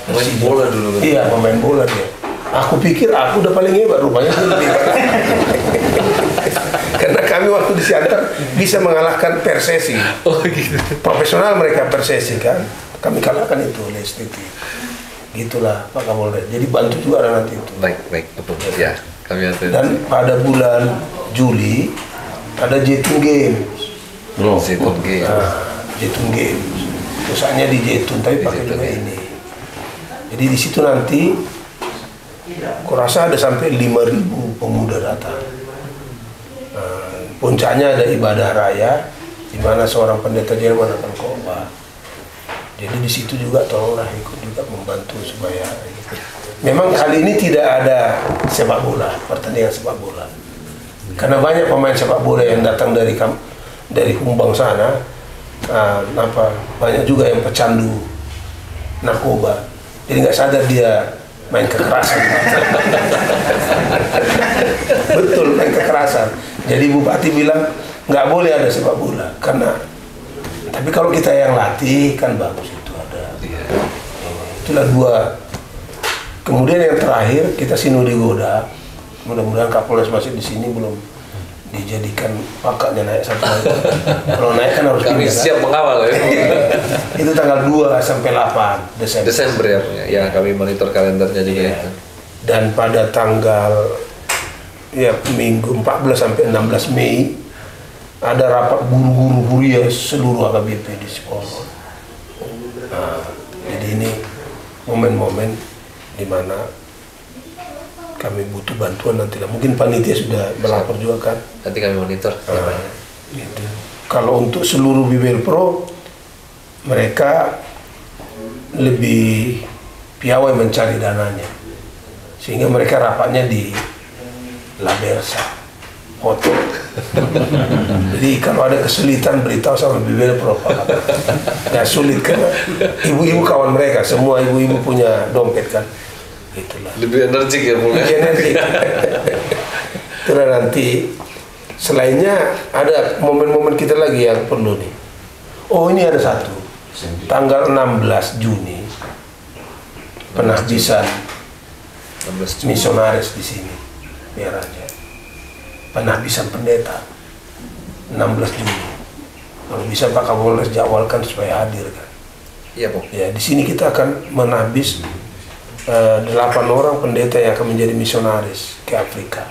[SPEAKER 2] Pemain bola dulu.
[SPEAKER 1] Iya, pemain bola dia. Aku pikir aku udah paling hebat, rupanya karena kami waktu di Siantar bisa mengalahkan Persesi.
[SPEAKER 2] Oh gitu.
[SPEAKER 1] Profesional mereka Persesi kan. Kami kalahkan itu oleh STT. Gitulah Pak Kapolres. Jadi bantu juga nanti itu.
[SPEAKER 2] Baik, betul. Ya, kami akan.
[SPEAKER 1] Dan pada bulan Juli ada Jetun Games.
[SPEAKER 2] Jetun Games.
[SPEAKER 1] Jetun Games. Pusatnya di Jetun, tapi pakai juga ini. Jadi di situ nanti kurasa ada sampai 5.000 pemuda datang. Puncaknya ada ibadah raya, di mana seorang pendeta Jerman akan khotbah. Jadi di situ juga tolonglah ikut juga membantu supaya. Memang kali ini tidak ada sepak bola, pertandingan sepak bola. Karena banyak pemain sepak bola yang datang dari Humbang sana, banyak juga yang pecandu narkoba. Jadi nggak sadar dia main kekerasan. Betul, main kekerasan. Jadi Bupati bilang nggak boleh ada sepak bola karena. Tapi kalau kita yang latih kan bagus itu ada. Itulah dua. Kemudian yang terakhir kita Sinode Goda. Mudah-mudahan Kapolres masih di sini belum dijadikan pakaknya naik satu lagi. Kalau naik kan harus
[SPEAKER 2] kami
[SPEAKER 1] pindah,
[SPEAKER 2] siap
[SPEAKER 1] kan?
[SPEAKER 2] mengawal ya.
[SPEAKER 1] Itu tanggal 2 sampai 8 Desember.
[SPEAKER 2] Desember ya punya. Ya kami monitor kalendernya juga ya.
[SPEAKER 1] Dan pada tanggal minggu 14 sampai 16 Mei ada rapat guru-guru huria seluruh AKBP di sekolah. Jadi ini momen-momen di mana kami butuh bantuan nanti lah. Mungkin panitia sudah melapor juga kan.
[SPEAKER 2] Nanti kami monitor.
[SPEAKER 1] Gitu. Kalau untuk seluruh Bibel Pro, mereka lebih piawai mencari dananya, sehingga mereka rapatnya di La Bersa hotel. Jadi kalau ada kesulitan beritahu sama Bibel Pro. Ya sulit karena ibu-ibu kawan mereka, semua ibu-ibu punya dompet kan. Itulah.
[SPEAKER 2] Lebih energik ya mulai.
[SPEAKER 1] Lebih energik. Itulah nanti. Selainnya ada momen-momen kita lagi yang perlu nih. Oh ini ada satu. Tanggal 16 Juni penahbisan misionaris di sini. Biaranya. Penahbisan pendeta 16 Juni. Kalau bisa Pak Kapolres jadwalkan supaya hadir kan.
[SPEAKER 2] Iya, Pak.
[SPEAKER 1] Ya, di sini kita akan menahbis 8 orang pendeta yang akan menjadi misionaris ke Afrika.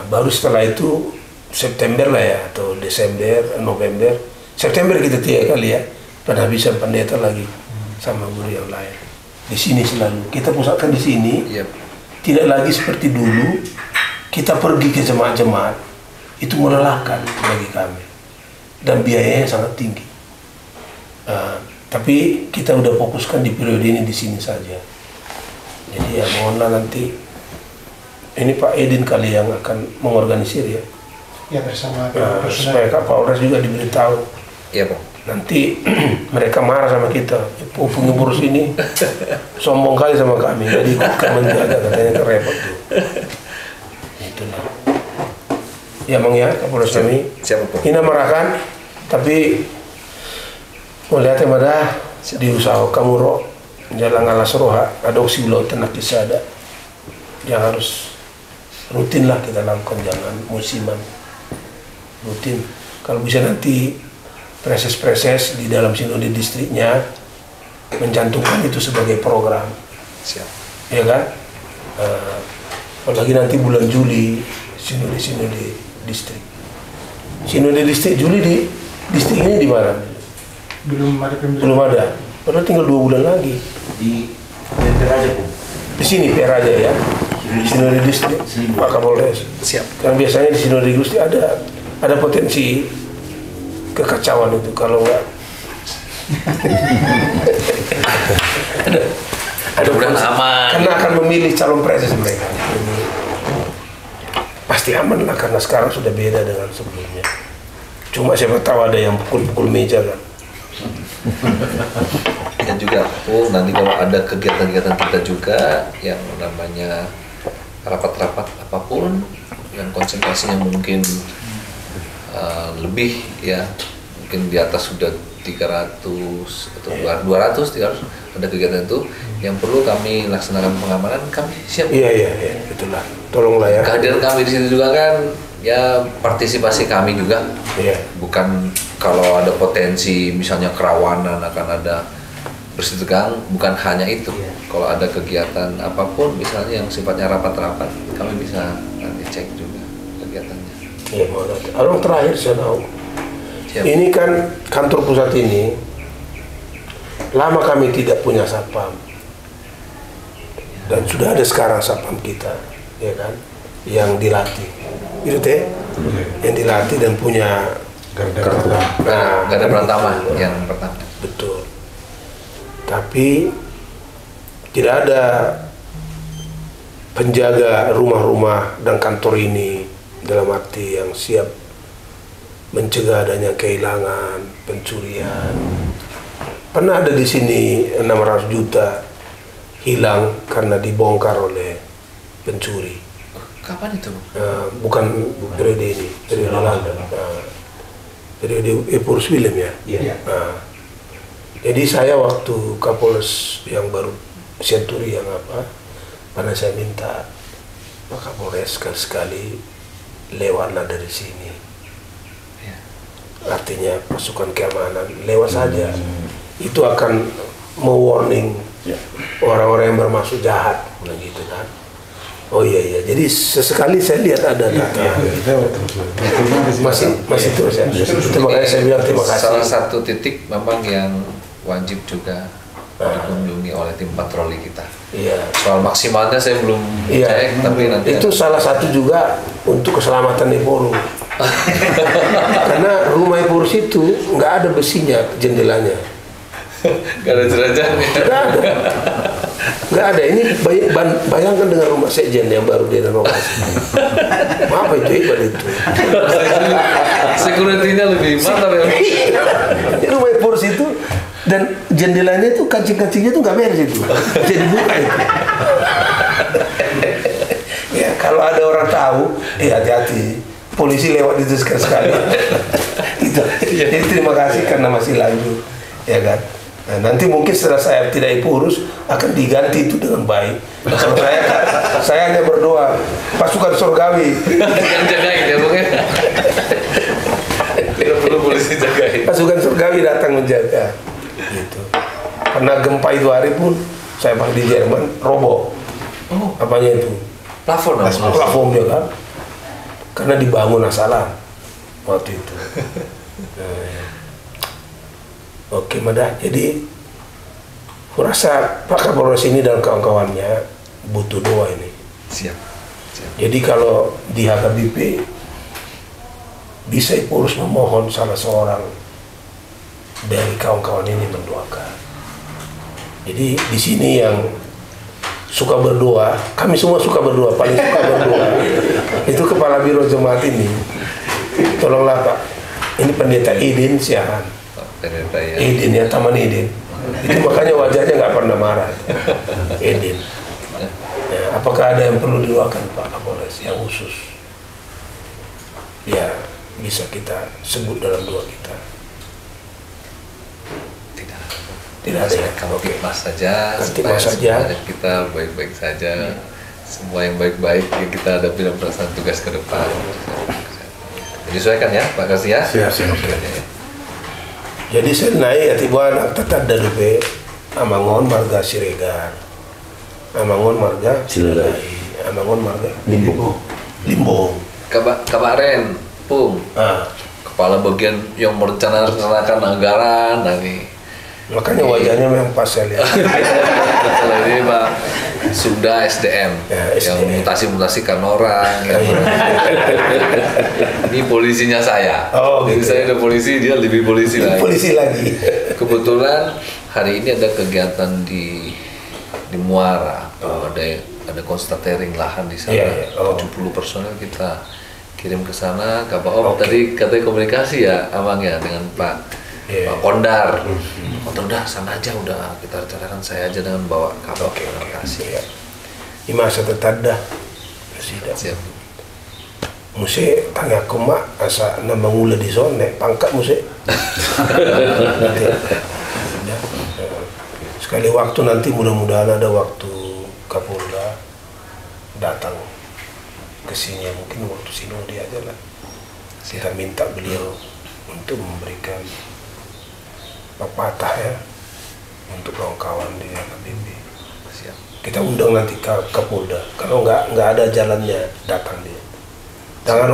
[SPEAKER 1] Baru setelah itu September lah ya, atau Desember, November, September kita 3 kali ya penahbisan pendeta lagi sama guru yang lain. Di sini selalu kita pusatkan di sini. Tidak lagi seperti dulu kita pergi ke jemaat-jemaat, itu melelahkan bagi kami dan biayanya sangat tinggi. Tapi kita udah fokuskan di periode ini di sini saja. Jadi ya mohonlah nanti ini Pak Edin kali yang akan mengorganisir ya.
[SPEAKER 5] Ya bersama
[SPEAKER 1] supaya Kak Kapolres juga diberitahu.
[SPEAKER 2] Iya, Pak.
[SPEAKER 1] Nanti mereka marah sama kita. Pengurus ini sombong kali sama kami. Jadi ikutkan menjaga katanya repot tuh. Itulah. Ya Mang ya Kapolres kami.
[SPEAKER 2] Siapa, Pak?
[SPEAKER 1] Ini marahkan, tapi melihatnya pada diusahakan kamu roh jalan alas roha adopsi ulau tenak kisada yang harus rutin lah kita lakukan, jangan musiman, rutin. Kalau bisa nanti proses-proses di dalam sinode distriknya mencantumkan itu sebagai program.
[SPEAKER 2] Siap.
[SPEAKER 1] Ya kan? Apalagi nanti bulan Juli sinode distrik. Sinode distrik Juli di distrik ini di mana?
[SPEAKER 5] belum ada pembicaraan.
[SPEAKER 1] Belum ada. Padahal tinggal 2 bulan lagi.
[SPEAKER 3] Di Peraja, Bu.
[SPEAKER 1] Di sini Peraja ya. Sinode distrik Pak Kapolres.
[SPEAKER 2] Siap.
[SPEAKER 1] Karena biasanya di sinode distrik ada potensi kekacauan itu kalau enggak. ada
[SPEAKER 2] Mudah-mudahan aman.
[SPEAKER 1] Karena akan memilih calon presiden mereka. Pasti aman lah karena sekarang sudah beda dengan sebelumnya. Cuma siapa tahu ada yang pukul-pukul meja kan.
[SPEAKER 2] Dan juga nanti kalau ada kegiatan-kegiatan kita juga yang namanya rapat-rapat apapun yang konsentrasinya mungkin lebih ya mungkin di atas sudah 300 atau 200, 300 ada kegiatan itu yang perlu kami laksanakan pengamanan, kami siap.
[SPEAKER 1] Iya, itulah. Tolonglah ya.
[SPEAKER 2] Kehadiran kami di situ juga kan ya partisipasi kami juga.
[SPEAKER 1] Iya.
[SPEAKER 2] Bukan kalau ada potensi misalnya kerawanan akan ada bersih tegang, bukan hanya itu. Kalau ada kegiatan apapun misalnya yang sifatnya rapat-rapat, kami bisa nanti cek juga kegiatannya.
[SPEAKER 1] Iya, orang terakhir saya tahu.
[SPEAKER 2] Siap.
[SPEAKER 1] Ini kan kantor pusat ini lama kami tidak punya satpam. Dan sudah ada sekarang satpam kita, ya kan, yang dilatih, gitu teh, yang dilatih dan punya
[SPEAKER 2] Garda Pratama yang pertama.
[SPEAKER 1] Betul. Tapi tidak ada penjaga rumah-rumah dan kantor ini dalam arti yang siap mencegah adanya kehilangan, pencurian. Pernah ada di sini 600 juta hilang karena dibongkar oleh pencuri.
[SPEAKER 2] Kapan itu?
[SPEAKER 1] Bukan periode ini, periode lalu. Periode Epurus Willem ya.
[SPEAKER 3] Iya.
[SPEAKER 1] Jadi saya waktu Kapolres yang baru Senturi yang pernah saya minta Pak Kapolres sekali-sekali lewatlah dari sini.
[SPEAKER 2] Ya.
[SPEAKER 1] Artinya pasukan keamanan lewat saja. Itu akan mewarning orang-orang yang bermaksud jahat, gitu kan. Oh iya, jadi sesekali saya lihat ada data. Masih terus ya. Itu makanya saya bilang terima kasih.
[SPEAKER 2] Salah satu titik memang yang wajib juga dikunjungi oleh tim patroli kita.
[SPEAKER 1] Iya.
[SPEAKER 2] Soal maksimalnya saya belum cek, tapi nanti
[SPEAKER 1] itu salah satu juga untuk keselamatan Epuru. Karena rumah Epuru itu nggak ada besinya jendelanya.
[SPEAKER 2] nggak ada jelajahnya.
[SPEAKER 1] Nggak ada. Ini bayangkan dengan rumah sekjen yang baru direnovasi. Apa itu hebat itu?
[SPEAKER 2] Security-nya lebih mantap ya.
[SPEAKER 1] Ini rumah Epuru itu dan jendelanya itu kancing-kancingnya itu nggak beres itu. Jadi buka itu. Ya kalau ada orang tahu, hati-hati. Polisi lewat itu sekali-sekali. Gitu. Jadi terima kasih karena masih lanjut, ya kan. Nah, nanti mungkin setelah saya tidak urus akan diganti itu dengan baik. Kalau saya hanya berdoa pasukan surgawi
[SPEAKER 2] yang jagain ya mungkin. Tidak perlu polisi jagain.
[SPEAKER 1] Pasukan surgawi datang menjaga. Gitu. Karena gempa itu hari pun saya pas di Jerman roboh.
[SPEAKER 2] Oh,
[SPEAKER 1] apanya itu? Plafonnya kan. Karena dibangun asalan waktu itu. Oke, Mada. Jadi, aku rasa Pak Kapolres ini dan kawan-kawannya butuh doa ini.
[SPEAKER 2] Siap.
[SPEAKER 1] Jadi kalau di HKBP bisa Epurus memohon salah seorang dari kawan-kawan ini mendoakan. Jadi di sini yang suka berdoa, kami semua suka berdoa, paling suka berdoa. Itu Kepala Biro Jemaat ini. Tolonglah Pak, ini Pendeta Idin Siahan. Idin ya, Taman Idin. Itu makanya wajahnya nggak pernah marah. Idin. Ya, apakah ada yang perlu didoakan Pak Kapolres yang khusus? Ya, bisa kita sebut dalam doa kita. Tidak ada ya.
[SPEAKER 2] Kalau mas saja,
[SPEAKER 1] supaya saja
[SPEAKER 2] kita baik-baik saja. Semua yang baik-baik yang kita hadapi dalam pelaksanaan tugas ke depan. Disesuaikan ya, Pak Kasih ya.
[SPEAKER 1] Siap. Jadi saya naik atibuan tetap dari Amangon marga Siregar, Amangon marga Siregar, Amangon marga Limbong.
[SPEAKER 2] Kemarin, Pung, kepala bagian yang merencanakan anggaran, nih.
[SPEAKER 1] Makanya wajahnya memang pas saya lihat.
[SPEAKER 2] Betul ini Pak, sudah SDM, yang mutasi-mutasikan orang. Ini polisinya saya.
[SPEAKER 1] Oh,
[SPEAKER 2] jadi
[SPEAKER 1] gitu.
[SPEAKER 2] saya udah polisi, dia lebih polisi lagi.
[SPEAKER 1] Polisi lagi.
[SPEAKER 2] Kebetulan hari ini ada kegiatan di Muara. Ada konstatering lahan di sana. 70 personel kita kirim ke sana. Kabahop tadi katanya komunikasi ya, Amang ya dengan Pak Kondar. Udah sana aja, udah kita rencanakan saya aja dengan bawa kabel. Terima kasih.
[SPEAKER 1] Ima saya tetap dah. Siap. Musik tanya aku mak asa nama ngula di zone pangkat musik. Sekali waktu nanti mudah-mudahan ada waktu Kapolda datang ke sini, mungkin waktu sinode aja lah. Kita minta beliau untuk memberikan pepatah ya untuk kawan-kawan di KBP. Kita undang nanti Kapolda. Kalau nggak ada jalannya datang dia. Jangan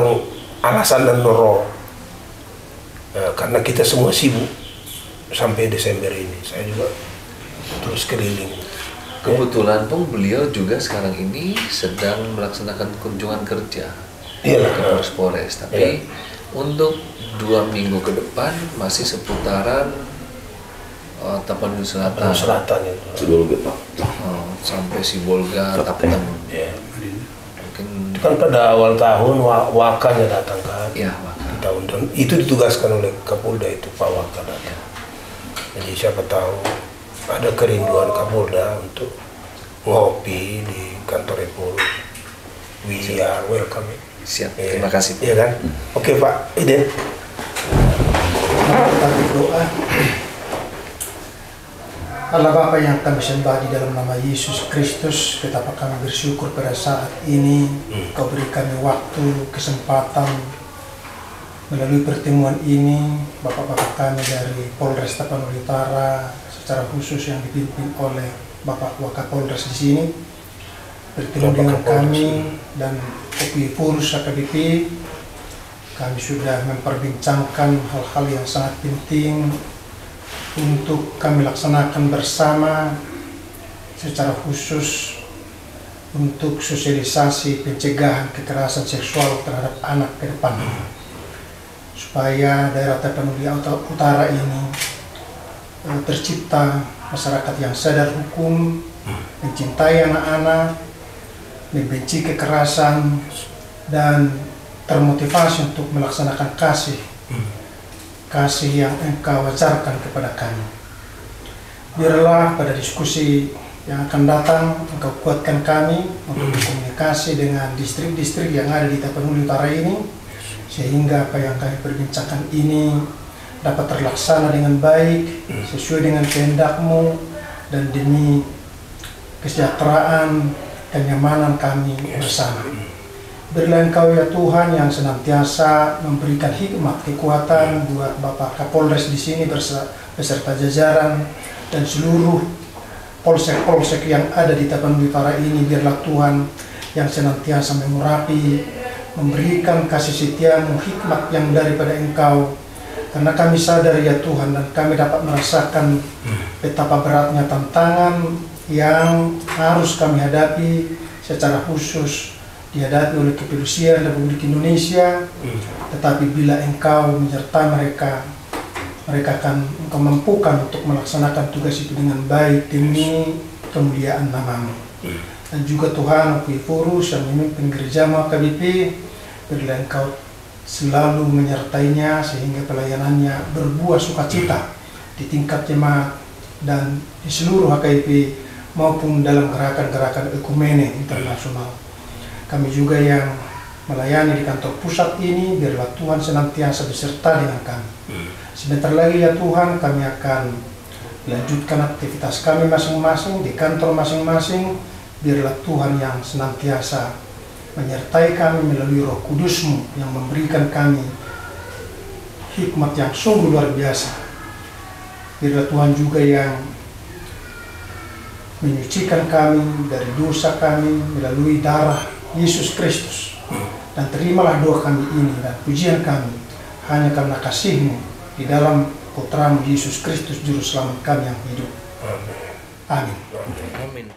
[SPEAKER 1] alasan dan noro. Karena kita semua sibuk sampai Desember ini. Saya juga terus keliling.
[SPEAKER 2] Kebetulan pun beliau juga sekarang ini sedang melaksanakan kunjungan kerja ke Polres, tapi untuk 2 minggu ke depan masih seputaran Tapanuli Selatan. Sampai Sibolga, Tapan. Mungkin
[SPEAKER 1] kan pada awal tahun Wakanya datang kan.
[SPEAKER 2] Ya, Waka.
[SPEAKER 1] Kita undang. Itu ditugaskan oleh Kapolda itu Pak Waka datang. Jadi siapa tahu ada kerinduan Kapolda untuk ngopi di kantor Epul. We are welcome.
[SPEAKER 2] Siap, terima kasih.
[SPEAKER 1] Iya kan? Oke Pak Iden.
[SPEAKER 5] Kita berdoa. Allah Bapa yang kami sembah di dalam nama Yesus Kristus, betapa kami bersyukur pada saat ini Kau beri kami waktu, kesempatan melalui pertemuan ini. Bapak-bapak kami dari Polres Tapanuli Utara secara khusus yang dipimpin oleh Bapak Wakapolres di sini bertemu dengan kami dan Kopi Furus AKBP. Kami sudah memperbincangkan hal-hal yang sangat penting untuk kami laksanakan bersama, secara khusus untuk sosialisasi pencegahan kekerasan seksual terhadap anak ke depan, supaya daerah Tapanuli Utara ini tercipta masyarakat yang sadar hukum, mencintai anak-anak, membenci kekerasan, dan termotivasi untuk melaksanakan kasih yang Engkau ajarkan kepada kami. Biarlah pada diskusi yang akan datang Engkau kuatkan kami untuk berkomunikasi dengan distrik-distrik yang ada di Tapanuli Utara ini, sehingga apa yang kami perbincangkan ini dapat terlaksana dengan baik sesuai dengan kehendak-Mu dan demi kesejahteraan dan kenyamanan kami bersama. Berilah Engkau ya Tuhan yang senantiasa memberikan hikmat, kekuatan buat Bapak Kapolres di sini beserta jajaran dan seluruh polsek-polsek yang ada di Tapanuli Utara ini. Biarlah Tuhan yang senantiasa mengurapi, memberikan kasih setia-Mu, hikmat yang daripada Engkau. Karena kami sadar ya Tuhan, dan kami dapat merasakan betapa beratnya tantangan yang harus kami hadapi, secara khusus dihadapi oleh kepolisian Republik Indonesia. Tetapi bila Engkau menyertai mereka akan Engkau mampukan untuk melaksanakan tugas itu dengan baik demi kemuliaan nama-Mu. Dan juga Tuhan, Kopi Furus yang memimpin gereja-Mu AKBP, berilah Engkau selalu menyertainya sehingga pelayanannya berbuah sukacita di tingkat jemaat dan di seluruh AKBP maupun dalam gerakan-gerakan ekumene internasional. Kami juga yang melayani di kantor pusat ini, biarlah Tuhan senantiasa beserta dengan kami. Sebentar lagi ya Tuhan, kami akan lanjutkan aktivitas kami masing-masing di kantor masing-masing. Biarlah Tuhan yang senantiasa menyertai kami melalui Roh Kudus-Mu yang memberikan kami hikmat yang sungguh luar biasa. Biarlah Tuhan juga yang menyucikan kami dari dosa kami melalui darah Yesus Kristus. Dan terimalah doa kami ini dan pujian kami hanya karena kasih-Mu di dalam Putra-Mu Yesus Kristus Juru Selamat kami yang hidup. Amin.
[SPEAKER 2] Amin.